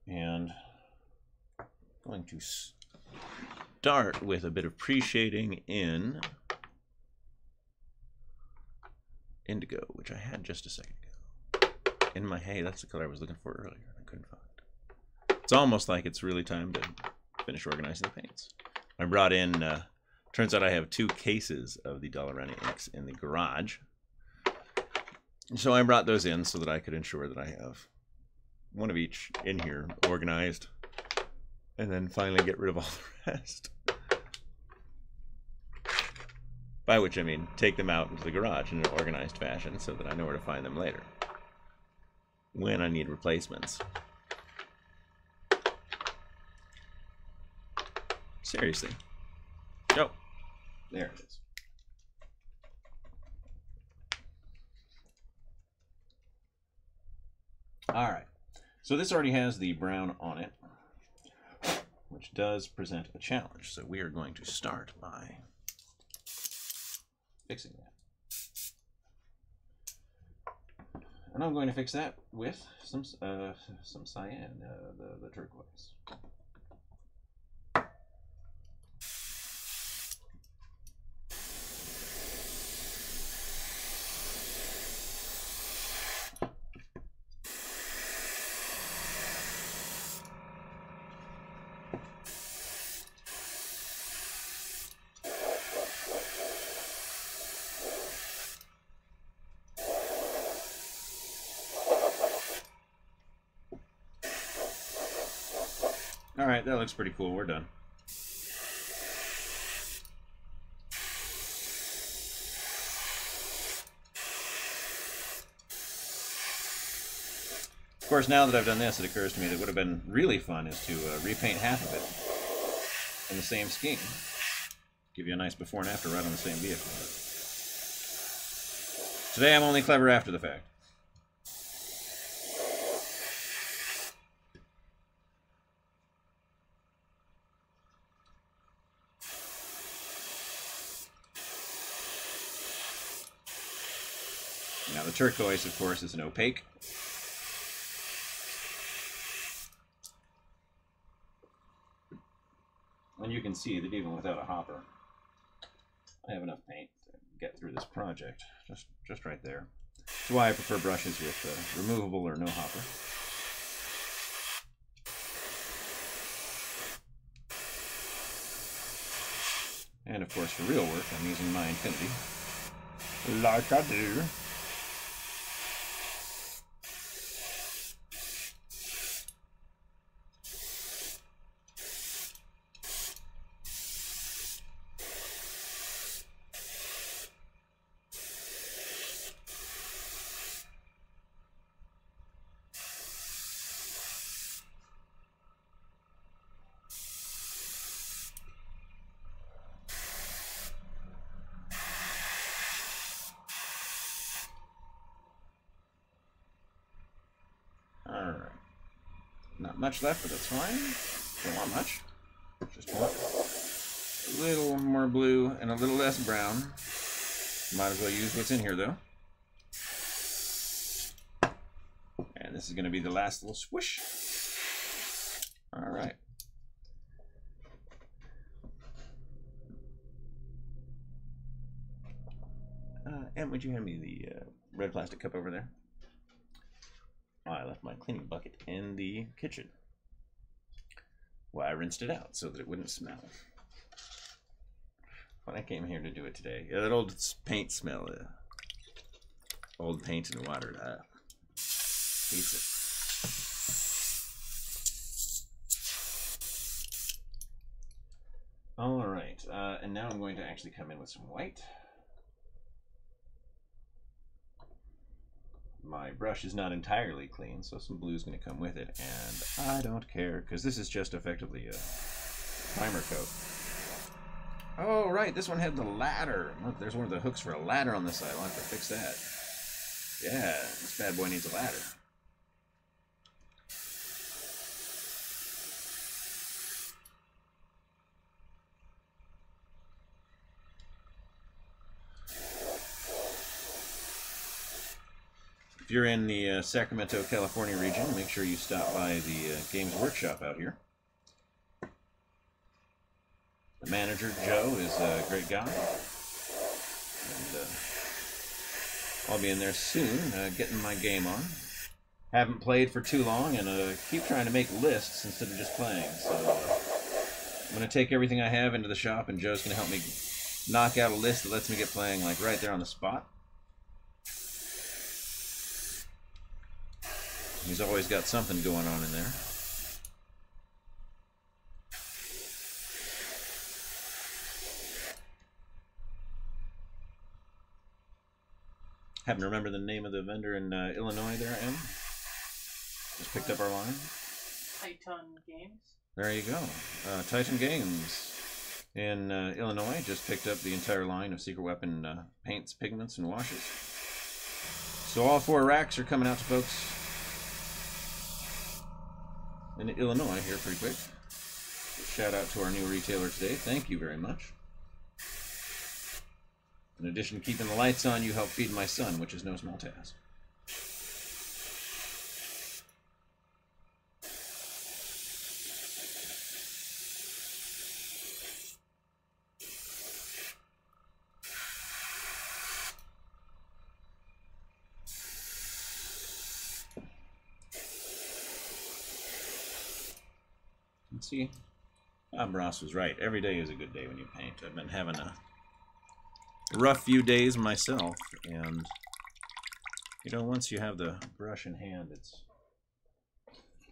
And I'm going to start with a bit of pre-shading in indigo, which I had just a second ago. In my hay, that's the color I was looking for earlier. I couldn't find it. It's almost like it's really time to finish organizing the paints. I brought in, turns out I have 2 cases of the Dollarani inks in the garage. So I brought those in so that I could ensure that I have one of each in here organized, and then finally get rid of all the rest. By which I mean take them out into the garage in an organized fashion so that I know where to find them later when I need replacements. Seriously. Oh, there it is. All right. So this already has the brown on it, which does present a challenge. So we are going to start by fixing that. And I'm going to fix that with some cyan, the turquoise. All right, that looks pretty cool. We're done. Of course, now that I've done this, it occurs to me that would have been really fun is to repaint half of it in the same scheme. Give you a nice before and after right on the same vehicle. Today I'm only clever after the fact. Now the turquoise, of course, is an opaque. And you can see that even without a hopper, I have enough paint to get through this project, just right there. That's why I prefer brushes with removable or no hopper. And of course, for real work, I'm using my Infinity, like I do. Alright. Not much left, but that's fine. Don't want much. Just want a little more blue and a little less brown. Might as well use what's in here, though. And this is going to be the last little swoosh. Alright. Em, would you hand me the red plastic cup over there? Oh, I left my cleaning bucket in the kitchen. Well, I rinsed it out so that it wouldn't smell. When I came here to do it today, that old paint smell, old paint and water, hates it. All right, and now I'm going to actually come in with some white. My brush is not entirely clean, so some blue is going to come with it, and I don't care, because this is just effectively a primer coat. Oh, right, this one had the ladder. Look, there's one of the hooks for a ladder on the side. I'll have to fix that. Yeah, this bad boy needs a ladder. If you're in the Sacramento, California region, make sure you stop by the Games Workshop out here. The manager, Joe, is a great guy. And I'll be in there soon, getting my game on. Haven't played for too long, and keep trying to make lists instead of just playing. So I'm going to take everything I have into the shop, and Joe's going to help me knock out a list that lets me get playing like right there on the spot. He's always got something going on in there. Happen to remember the name of the vendor in Illinois there, Em? Just picked up our line. Titan Games. There you go. Titan Games in Illinois just picked up the entire line of Secret Weapon paints, pigments, and washes. So all 4 racks are coming out to folks in Illinois here pretty quick. Shout out to our new retailer today. Thank you very much. In addition to keeping the lights on, you help feed my son, which is no small task. Let's see. Bob Ross was right. Every day is a good day when you paint. I've been having a rough few days myself, and you know, once you have the brush in hand, it's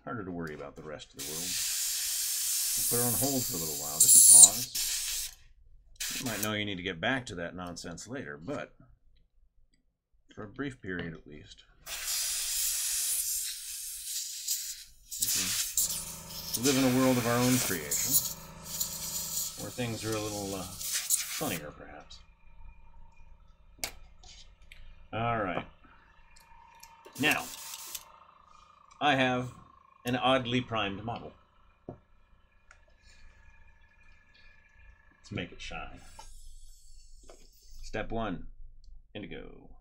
harder to worry about the rest of the world. We'll put her on hold for a little while, just a pause. You might know you need to get back to that nonsense later, but for a brief period at least. We live in a world of our own creation, where things are a little funnier, perhaps. Alright. Now, I have an oddly primed model. Let's make it shine. Step 1, indigo.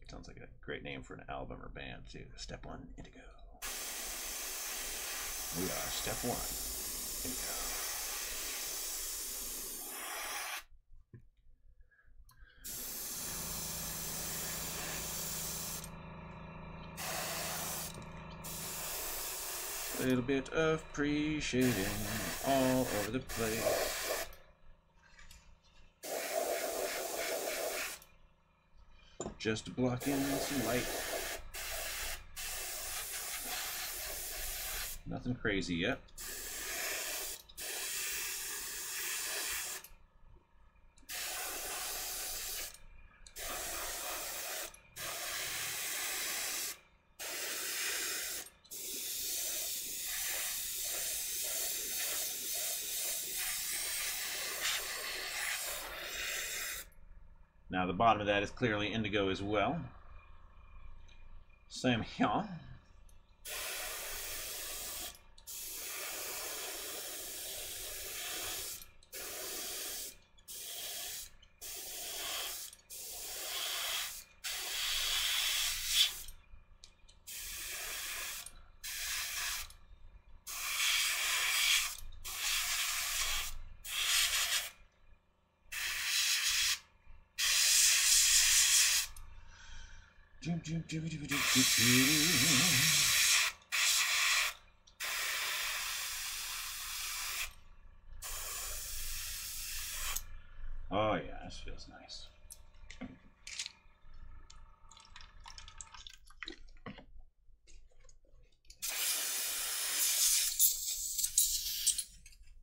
Sounds like a great name for an album or band, too. Step 1, indigo. We are step 1, indigo. A little bit of pre-shading all over the place. Just to block in some light. Nothing crazy yet. Now the bottom of that is clearly indigo as well. Same here. Oh yeah, this feels nice.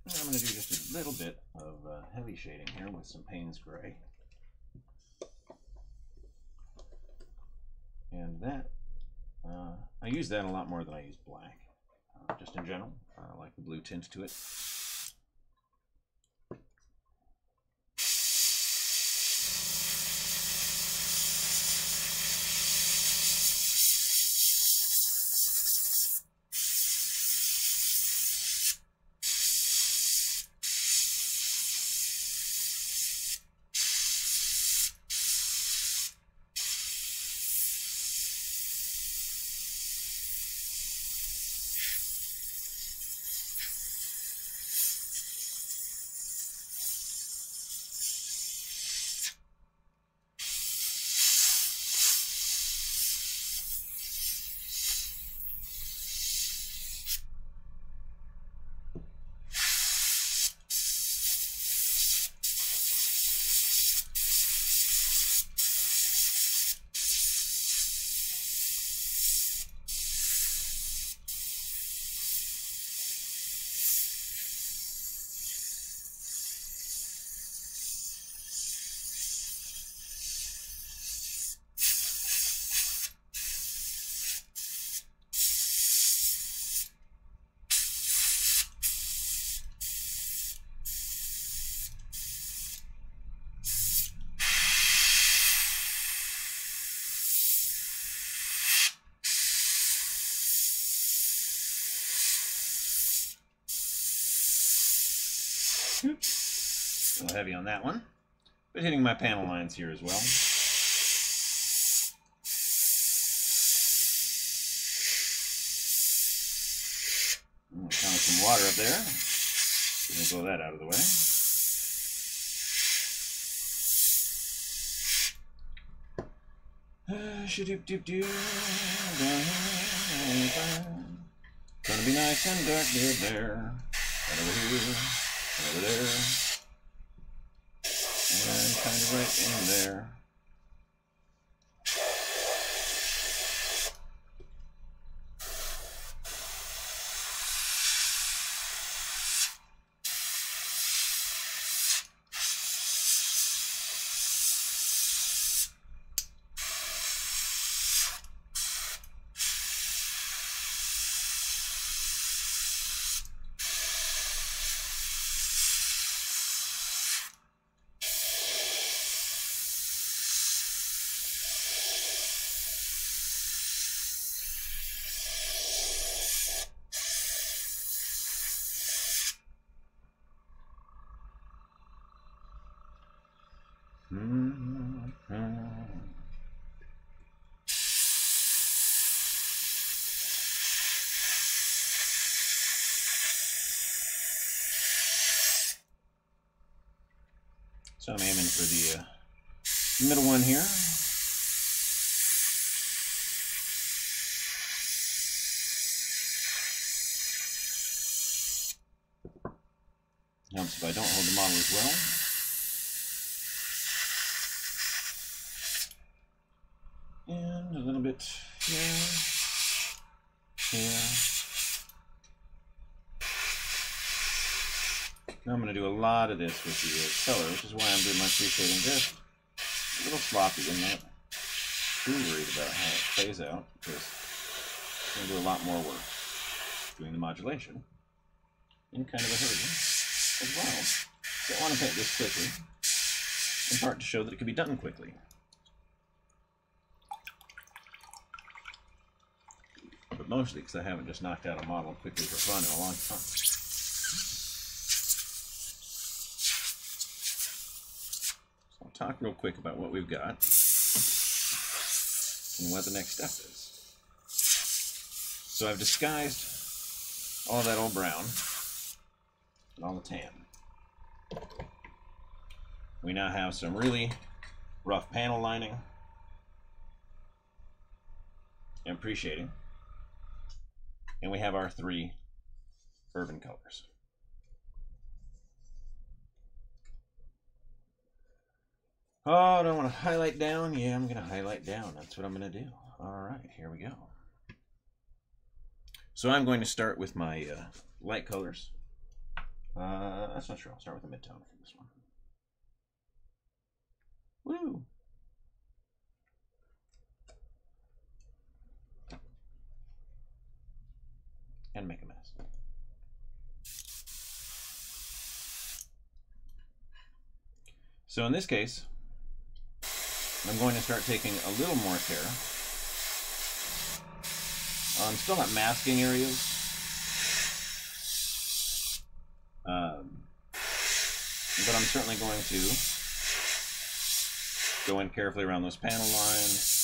I'm going to do just a little bit of heavy shading here with some Payne's Gray. And that, I use that a lot more than I use black. just in general. I like the blue tint to it. Oops. A little heavy on that one, but hitting my panel lines here as well. Found some water up there. We'll blow that out of the way. Shoot-doop-doop-doo. Gonna be nice and dark there. Right over here. Over there, and kind of right in there. So I'm aiming for the middle one here. Helps if I don't hold the model as well. And a little bit here, here. Now I'm going to do a lot of this with the color, which is why I'm doing my pre-shading just a little sloppy. I'm not too worried about how it plays out, because I'm going to do a lot more work doing the modulation in kind of a hurry as well. So I want to paint this quickly, in part to show that it can be done quickly. But mostly because I haven't just knocked out a model quickly for fun in a long time. So I'll talk real quick about what we've got and what the next step is. So I've disguised all that old brown and all the tan. We now have some really rough panel lining and pre-shading. And we have our three urban colors. Oh, do I want to highlight down? Yeah, I'm going to highlight down. That's what I'm going to do. All right, here we go. So I'm going to start with my light colors. That's not true. I'll start with a mid-tone for this one. Woo! And can make a mess. So in this case, I'm going to start taking a little more care. I'm still not masking areas. But I'm certainly going to go in carefully around those panel lines.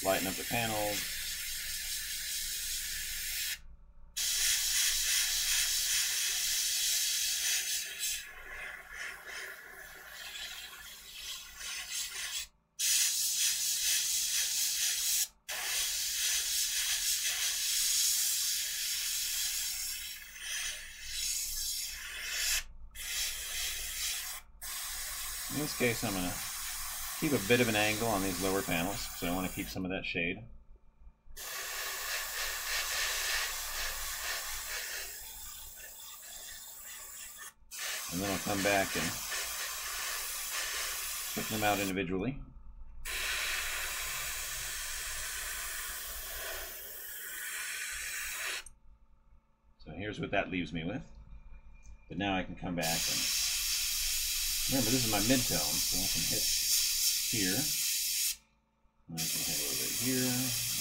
Lighten up the panels. In this case, I'm going to keep a bit of an angle on these lower panels, so I want to keep some of that shade. And then I'll come back and pick them out individually. So here's what that leaves me with. But now I can come back and remember, this is my mid-tone, so I can hit here. And I can hit a little bit here.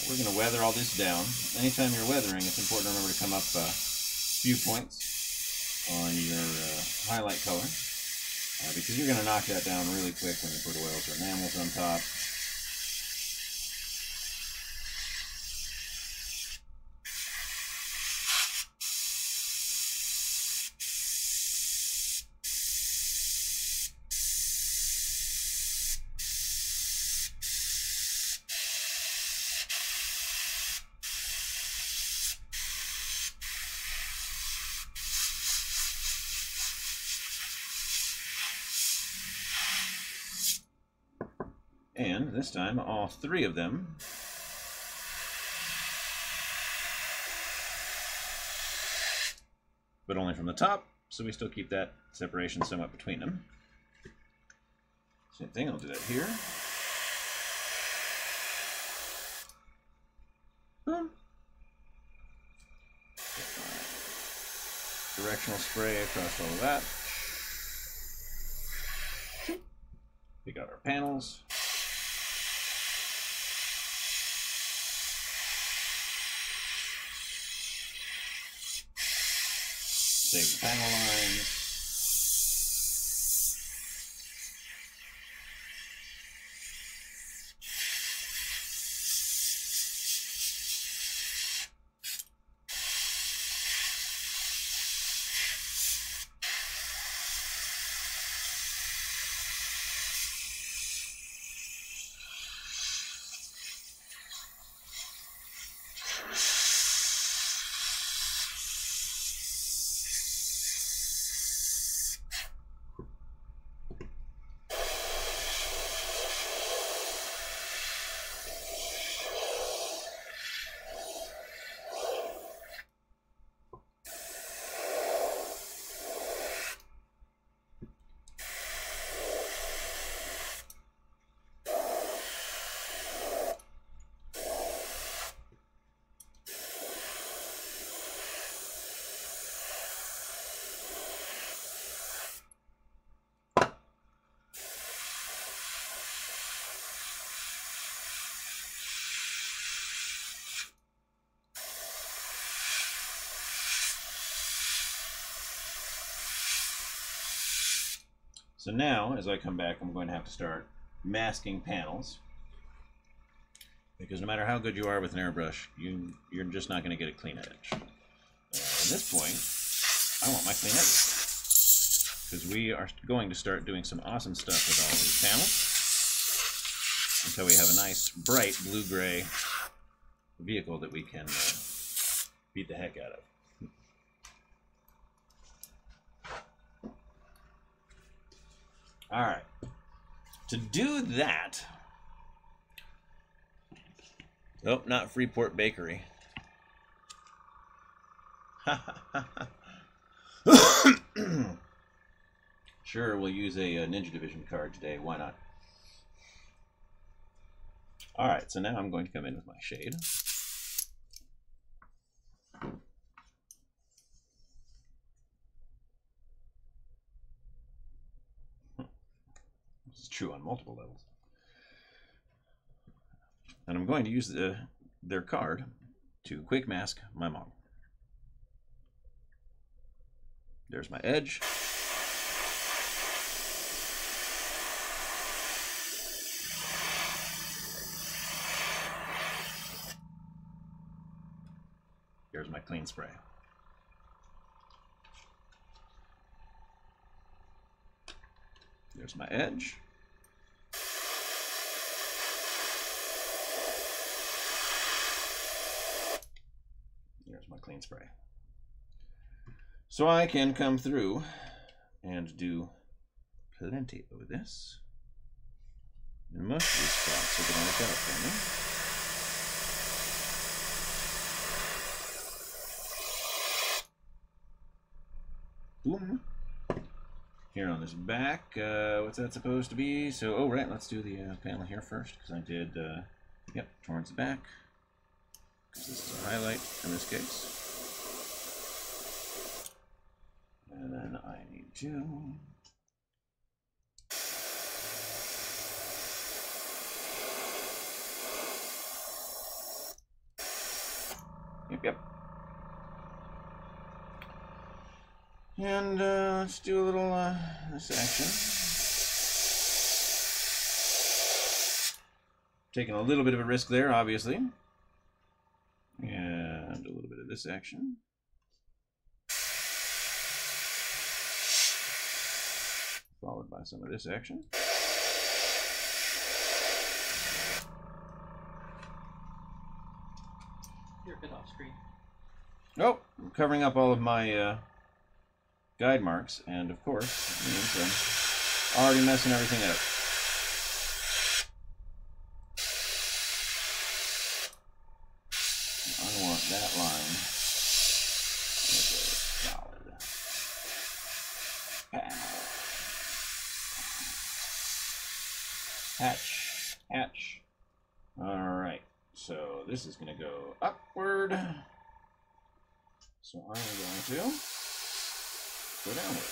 We're going to weather all this down. Anytime you're weathering, it's important to remember to come up a few points on your highlight color, because you're going to knock that down really quick when you put oils or enamels on top. And this time, all three of them but only from the top, so we still keep that separation somewhat between them. Same thing, I'll do that here. Boom. Directional spray across all of that. We got our panels. Save the panel lines. So now, as I come back, I'm going to have to start masking panels, because no matter how good you are with an airbrush, you're just not going to get a clean edge. At this point, I want my clean edges, because we are going to start doing some awesome stuff with all of these panels until we have a nice, bright blue-gray vehicle that we can beat the heck out of. All right. To do that... Nope, not Freeport Bakery. Sure, we'll use a Ninja Division card today. Why not? All right, so now I'm going to come in with my shade. This is true on multiple levels. And I'm going to use their card to quick mask my model. There's my edge. Here's my clean spray. There's my edge. There's my clean spray. So I can come through and do plenty of this. And most of these spots are going to work out for me. Boom. Here on this back, what's that supposed to be? So, oh right, let's do the panel here first, because I did, yep, towards the back. Because this is a highlight in this case. And then I need to... Yep. And let's do a little this action. Taking a little bit of a risk there, obviously. And a little bit of this action. Followed by some of this action. You're a bit off screen. Oh, I'm covering up all of my guide marks, and of course, means I'm already messing everything up. I want that line as a solid panel. Hatch. Alright, so this is going to go upward. So I'm going to go downward.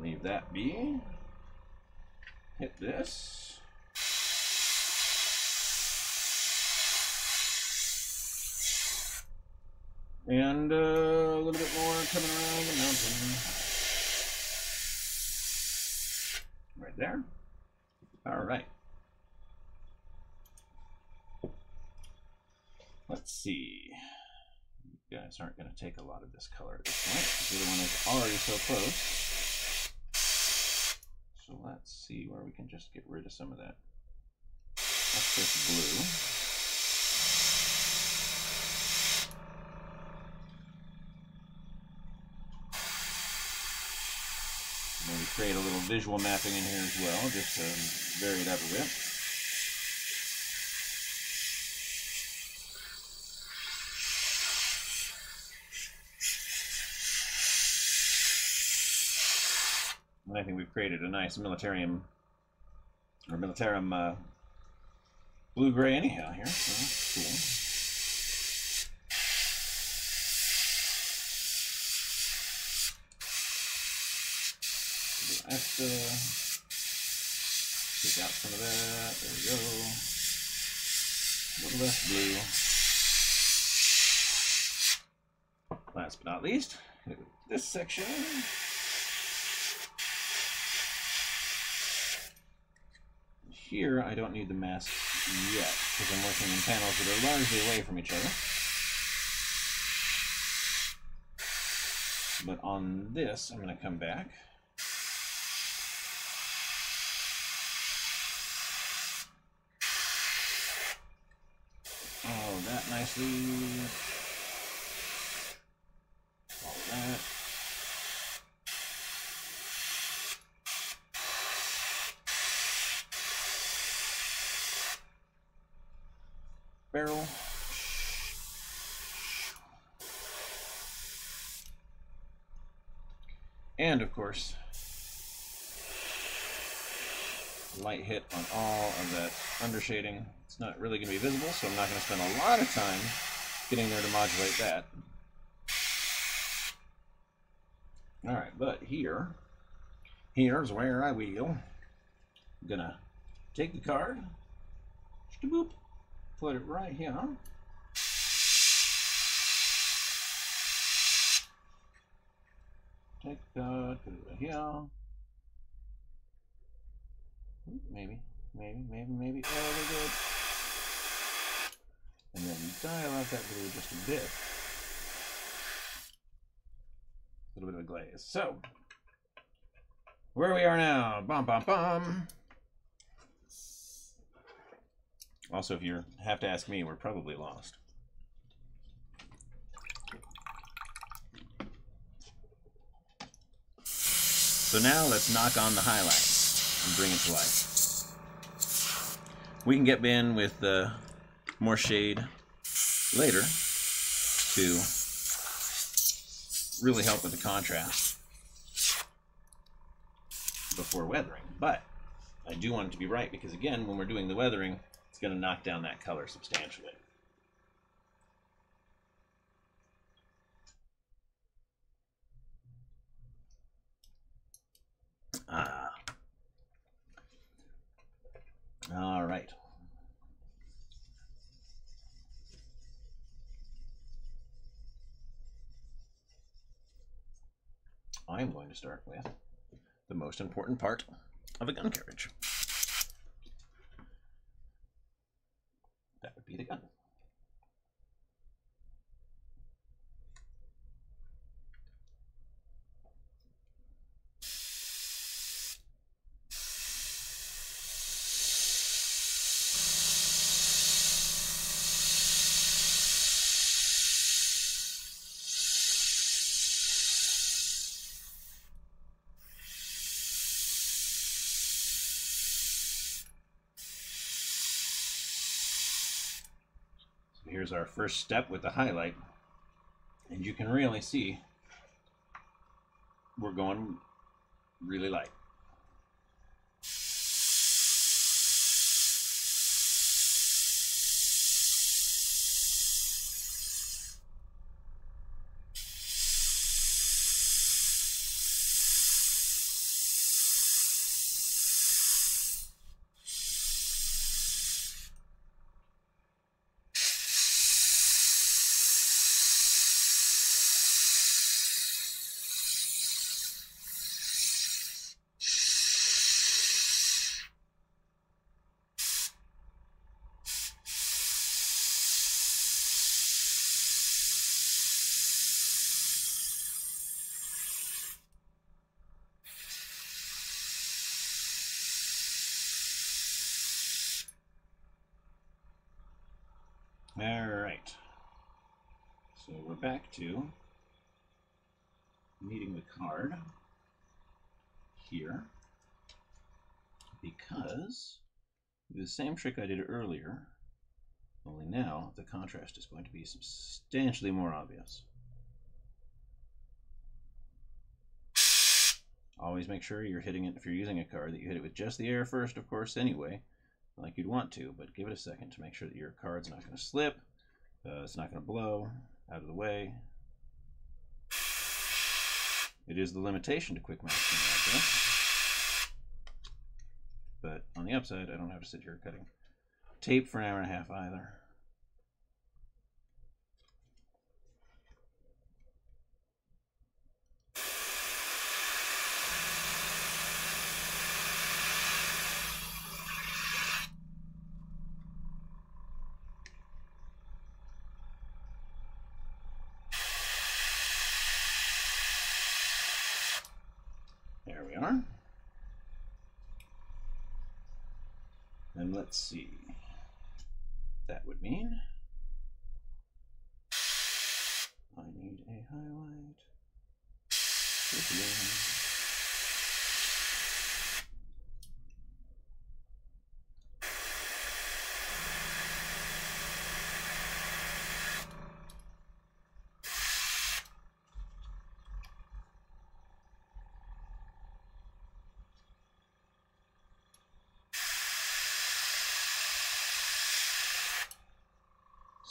Leave that be. Hit this. And a little bit more coming around the mountain. Right there. All right. Let's see. You guys aren't going to take a lot of this color at this point, because the other one is already so close. So let's see where we can just get rid of some of that excess blue. Maybe create a little visual mapping in here as well, just to vary it up a bit. And I think we've created a nice militarum blue-gray anyhow here, so that's cool. That's take out some of that. There we go. A little less blue. Last but not least, this section. Here, I don't need the mask yet, because I'm working in panels that are largely away from each other. But on this, I'm going to come back. Oh, that nicely. barrel. And of course, light hit on all of that undershading. It's not really going to be visible, so I'm not going to spend a lot of time getting there to modulate that. Alright, but here's where I will. I'm going to take the card, boop, put it right here. Take that, put it right here. Maybe. Oh, we're good. And then dial out that glue just a bit. A little bit of a glaze. So, where we are now. Bum, bum, bum. Also, if you have to ask me, we're probably lost. So now let's knock on the highlights and bring it to life. We can get in with more shade later to really help with the contrast before weathering. But I do want it to be right because, again, when we're doing the weathering, it's going to knock down that color substantially. All right. I'm going to start with the most important part of a gun carriage. That would be the gun. Here's our first step with the highlight, and you can really see we're going really light. All right, so we're back to needing the card here because the same trick I did earlier, only now the contrast is going to be substantially more obvious. Always make sure you're hitting it, if you're using a card, that you hit it with just the air first, of course, anyway, like you'd want to, but give it a second to make sure that your card's not going to slip, it's not going to blow out of the way. It is the limitation to quick matching like this. But on the upside, I don't have to sit here cutting tape for an hour and a half either. There we are. And let's see. That would mean I need a highlight.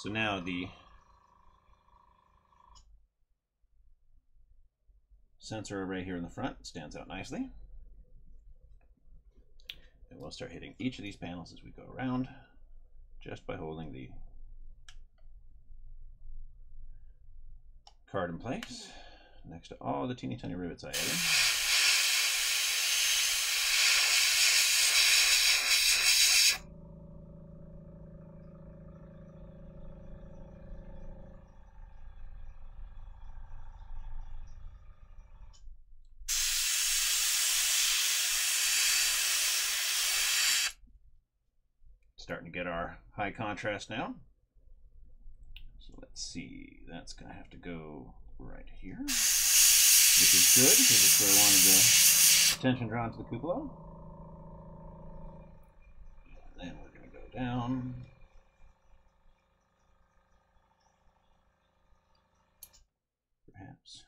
So now the sensor array here in the front stands out nicely. And we'll start hitting each of these panels as we go around, just by holding the card in place next to all the teeny tiny rivets I added. Starting to get our high contrast now. So let's see, that's going to have to go right here, which is good because it's where I wanted the attention drawn to the cupola. And then we're going to go down. Perhaps.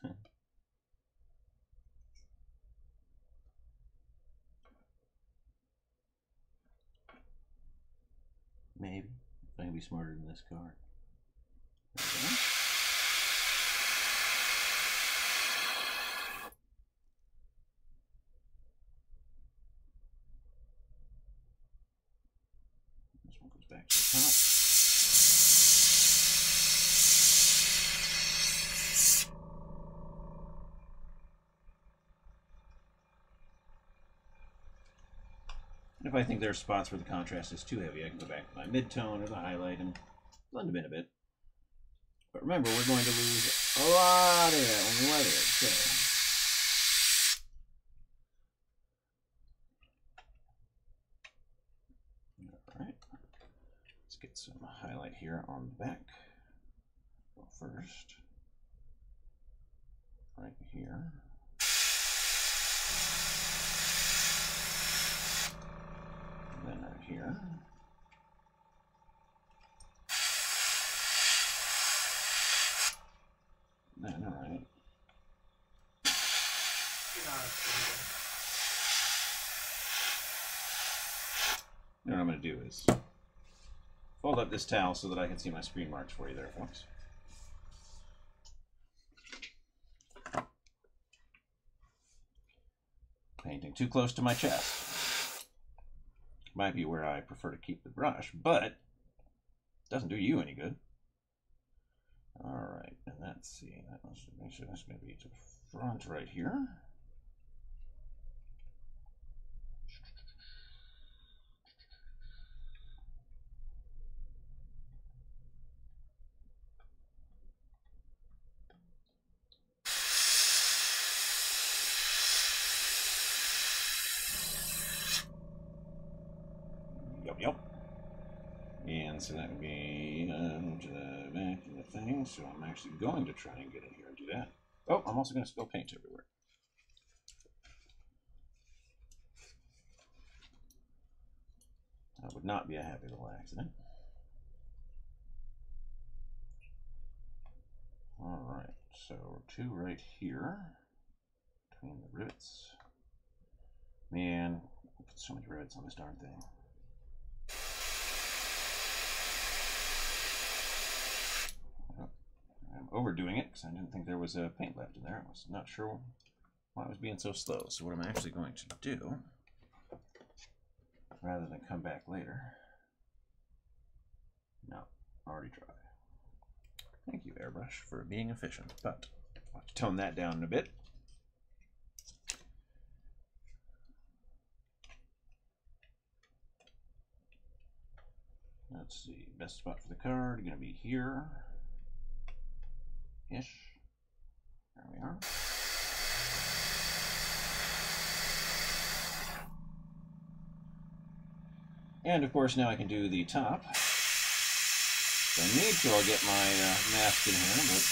Maybe. If I can be smarter than this card. There we go. This one goes back to the top. If I think there are spots where the contrast is too heavy, I can go back to my mid-tone or the highlight and blend them in a bit. But remember, we're going to lose a lot of that when we weather it. So. Alright, let's get some highlight here on the back. Go first, right here. Then right here. Then right. Now what I'm going to do is fold up this towel so that I can see my screen marks for you there, folks. Painting too close to my chest might be where I prefer to keep the brush, but it doesn't do you any good. All right, and let's see. Make sure that's going to be to the front right here. Yep. And so that would be to the back of the thing. So I'm actually going to try and get in here and do that. Oh, I'm also going to spill paint everywhere. That would not be a happy little accident. All right, so two right here between the rivets. Man, I put so many rivets on this darn thing. I'm overdoing it because I didn't think there was paint left in there. I was not sure why I was being so slow. So what I'm actually going to do, rather than come back later, no, already dry. Thank you, airbrush, for being efficient, but I'll have to tone that down in a bit. Let's see, best spot for the card going to be here. Ish. There we are. And of course, now I can do the top. If I need to, I'll get my mask in here, but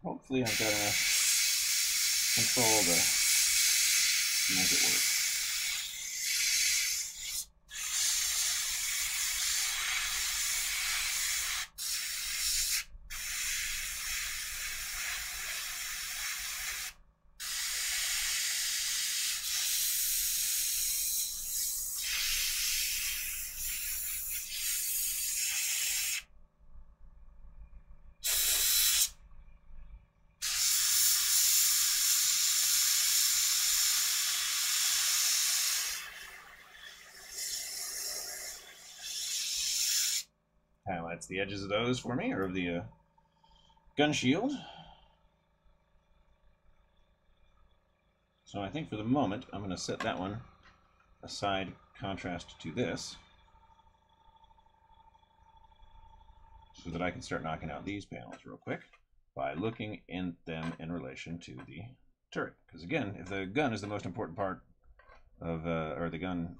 hopefully I've got enough control to make it work. that's the edges of those for me, or of the gun shield. So I think for the moment, I'm going to set that one aside, contrast to this, so that I can start knocking out these panels real quick by looking in them in relation to the turret. Because again, if the gun is the most important part of, the gun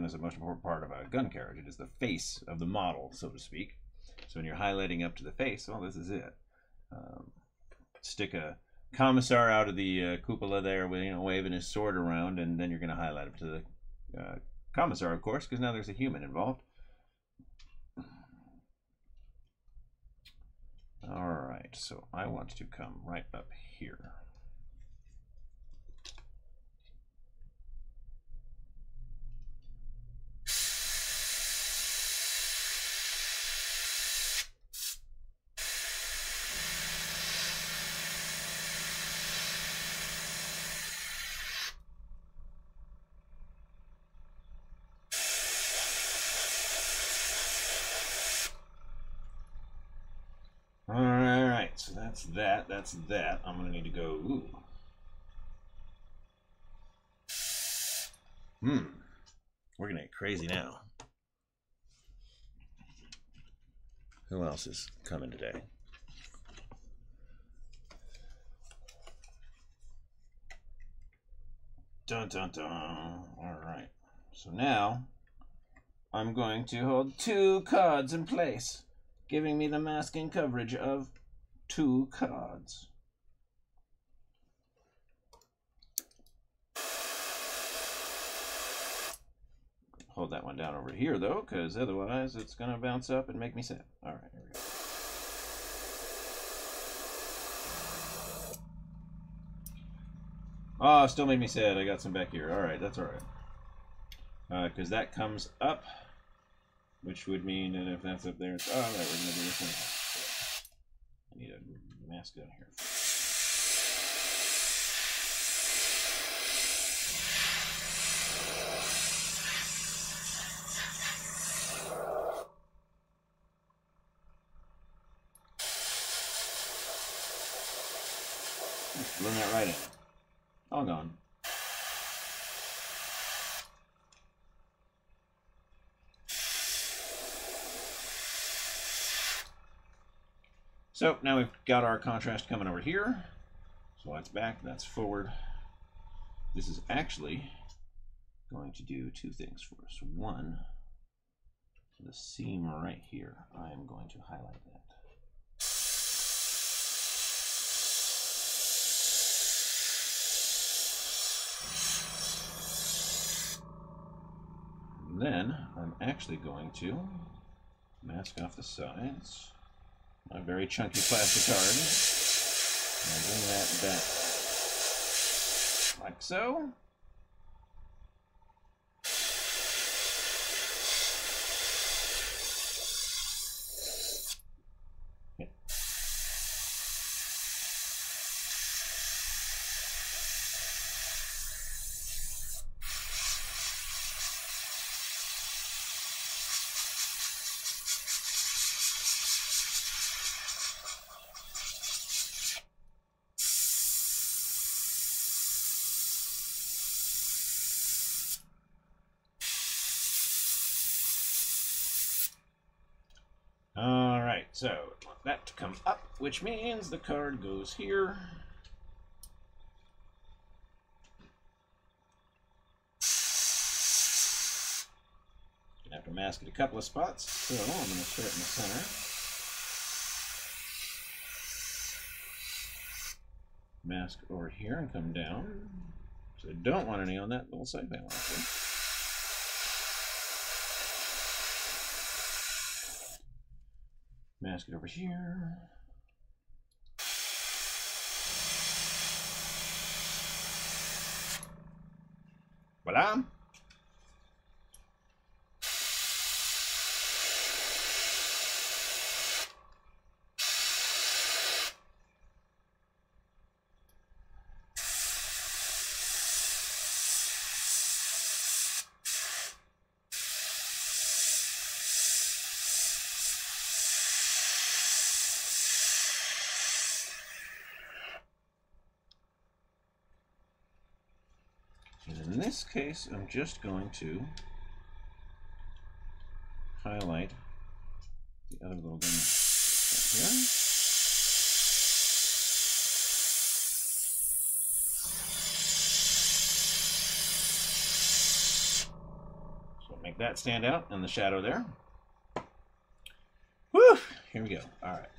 is the most important part of a gun carriage. It is the face of the model, so to speak. So when you're highlighting up to the face, well, this is it. Stick a commissar out of the cupola there, with, waving his sword around, and then you're going to highlight up to the commissar, of course, because now there's a human involved. All right, so I want to come right up here. Alright, so that's that. I'm gonna need to go, ooh. We're gonna get crazy now. Who else is coming today? Dun dun dun. Alright, so now I'm going to hold 2 cards in place, giving me the masking coverage of 2 cards. Hold that one down over here, though, because otherwise it's going to bounce up and make me sad. All right, here we go. Oh, still made me sad. I got some back here. All right, that's all right. Because that comes up, which would mean that if that's up there, it's all right. We're going to do this one. I need a mask down here. Run that right in. All gone. So now we've got our contrast coming over here. So that's back, that's forward. This is actually going to do 2 things for us. One, the seam right here, I am going to highlight that. Then I'm actually going to mask off the sides. My very chunky plastic card. And bring that back like so. Okay. Alright, so I want that to come up, which means the card goes here. Gonna have to mask it a couple of spots, so I'm going to start in the center. Mask over here and come down. So I don't want any on that little side panel, actually. Mask it over here. Voila! And in this case, I'm just going to highlight the other little thing here. So make that stand out in the shadow there. Woo! Here we go. All right.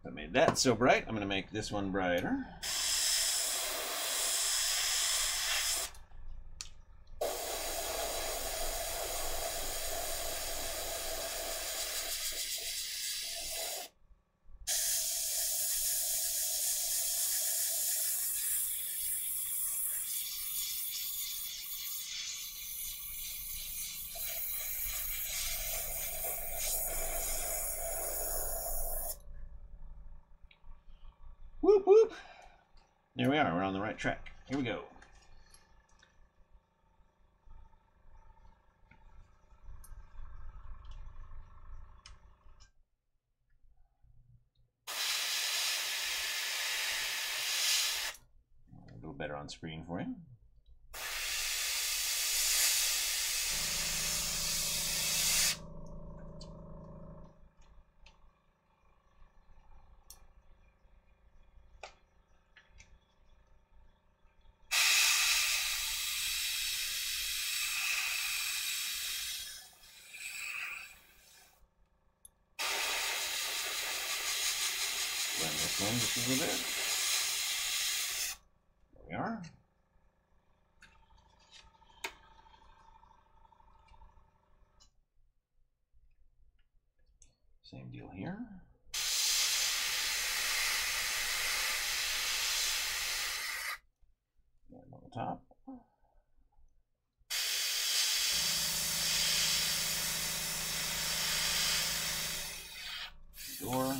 I made that so bright, I'm going to make this one brighter. Whoop, whoop. There we are. We're on the right track. Here we go. A little better on screen for you. Blend this in just a little bit. There we are. Same deal here. And on the top. Door.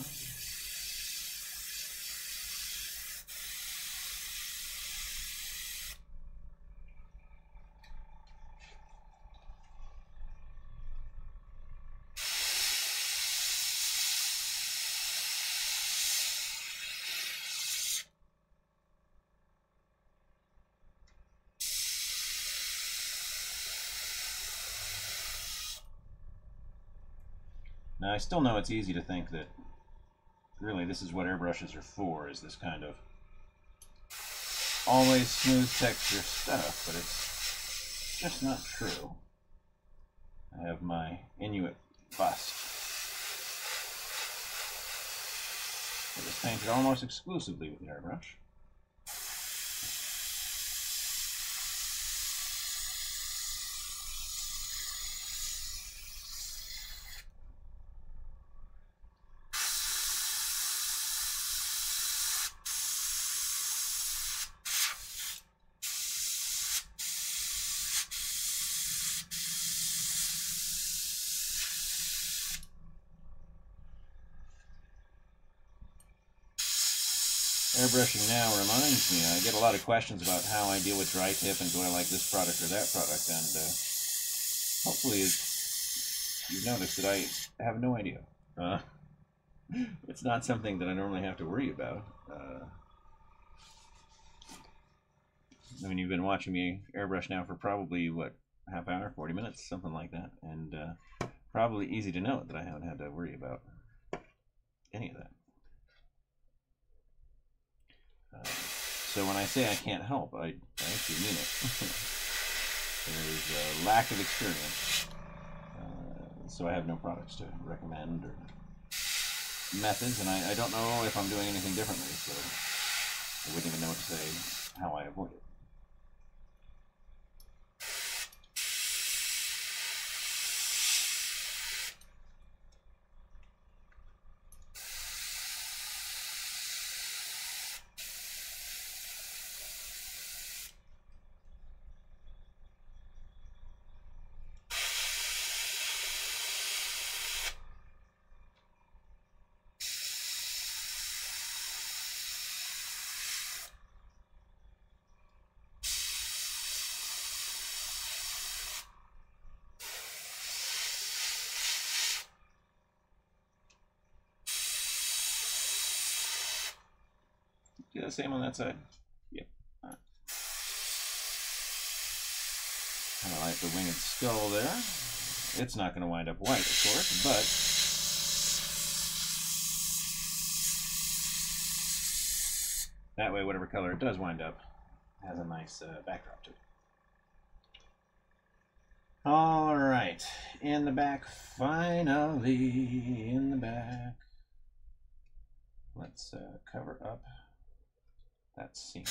Now I still know it's easy to think that really this is what airbrushes are for, is this kind of always smooth texture stuff, but it's just not true. I have my Inuit bust. It was painted almost exclusively with the airbrush. Airbrushing now reminds me, I get a lot of questions about how I deal with dry tip and do I like this product or that product, and hopefully you've noticed that I have no idea. It's not something that I normally have to worry about. I mean, you've been watching me airbrush now for probably, what, half hour, 40 minutes, something like that, and probably easy to note that I haven't had to worry about any of that. So when I say I can't help, I actually mean it. There's a lack of experience, so I have no products to recommend or methods, and I don't know if I'm doing anything differently, so I wouldn't even know what to say how I avoid it. the same on that side. Yep. Kind of like the winged skull there. It's not going to wind up white, of course, but that way, whatever color it does wind up has a nice backdrop to it. All right, in the back, finally, in the back. Let's cover up that seam.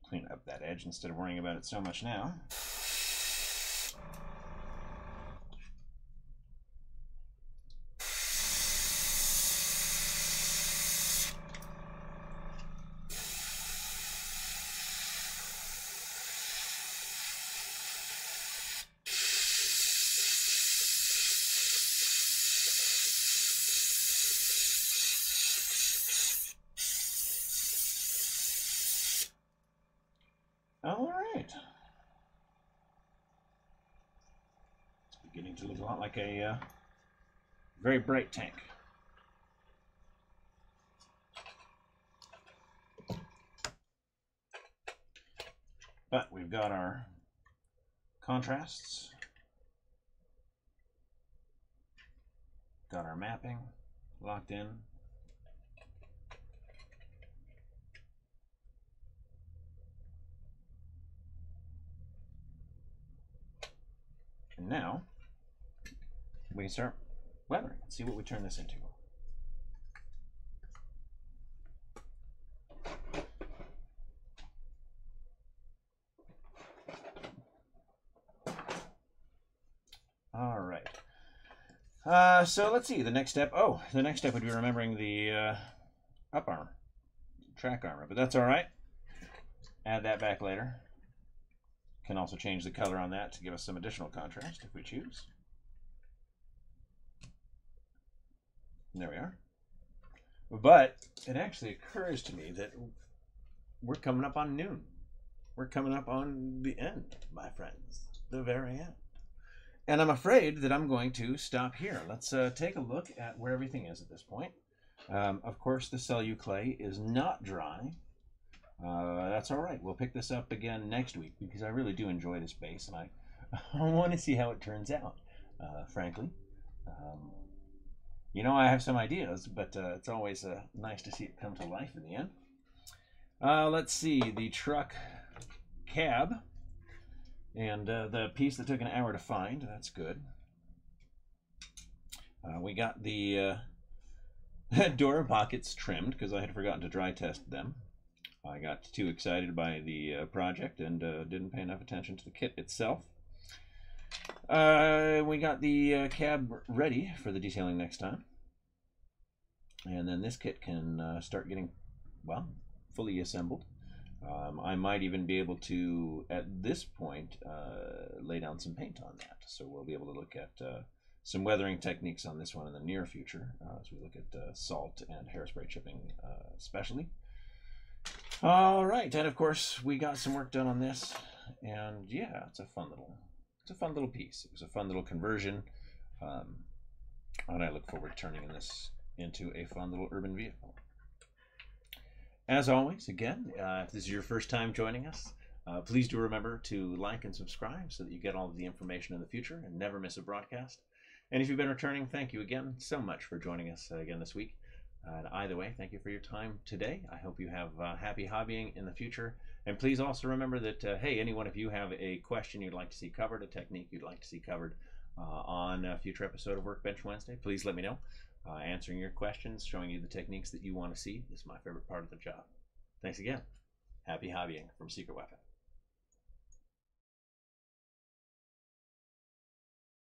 Clean up that edge instead of worrying about it so much now. All right. It's beginning to look a lot like a very bright tank. But we've got our contrasts, got our mapping locked in. And now we can start weathering and see what we turn this into. All right. So let's see. The next step. Oh, the next step would be remembering the up armor, track armor, but that's all right. Add that back later. Can also change the color on that to give us some additional contrast if we choose. And there we are. But it actually occurs to me that we're coming up on noon. We're coming up on the end, my friends, the very end. And I'm afraid that I'm going to stop here. Let's take a look at where everything is at this point. Of course, the Celu clay is not dry. That's all right. We'll pick this up again next week because I really do enjoy this base and I want to see how it turns out, frankly. You know, I have some ideas, but it's always nice to see it come to life in the end. Let's see, the truck cab and the piece that took an hour to find. That's good. We got the door pockets trimmed because I had forgotten to dry test them. I got too excited by the project and didn't pay enough attention to the kit itself. We got the cab ready for the detailing next time. And then this kit can start getting, well, fully assembled. I might even be able to, at this point, lay down some paint on that. So we'll be able to look at some weathering techniques on this one in the near future as we look at salt and hairspray chipping especially. All right, and of course we got some work done on this, and yeah, it's a fun little piece. It was a fun little conversion, and I look forward to turning this into a fun little urban vehicle. As always, again, if this is your first time joining us, please do remember to like and subscribe so that you get all of the information in the future and never miss a broadcast. And if you've been returning, thank you again so much for joining us again this week. Either way, thank you for your time today. I hope you have happy hobbying in the future. And please also remember that, hey, anyone, if you have a question you'd like to see covered, a technique you'd like to see covered on a future episode of Workbench Wednesday, please let me know. Answering your questions, showing you the techniques that you want to see is my favorite part of the job. Thanks again. Happy hobbying from Secret Weapon.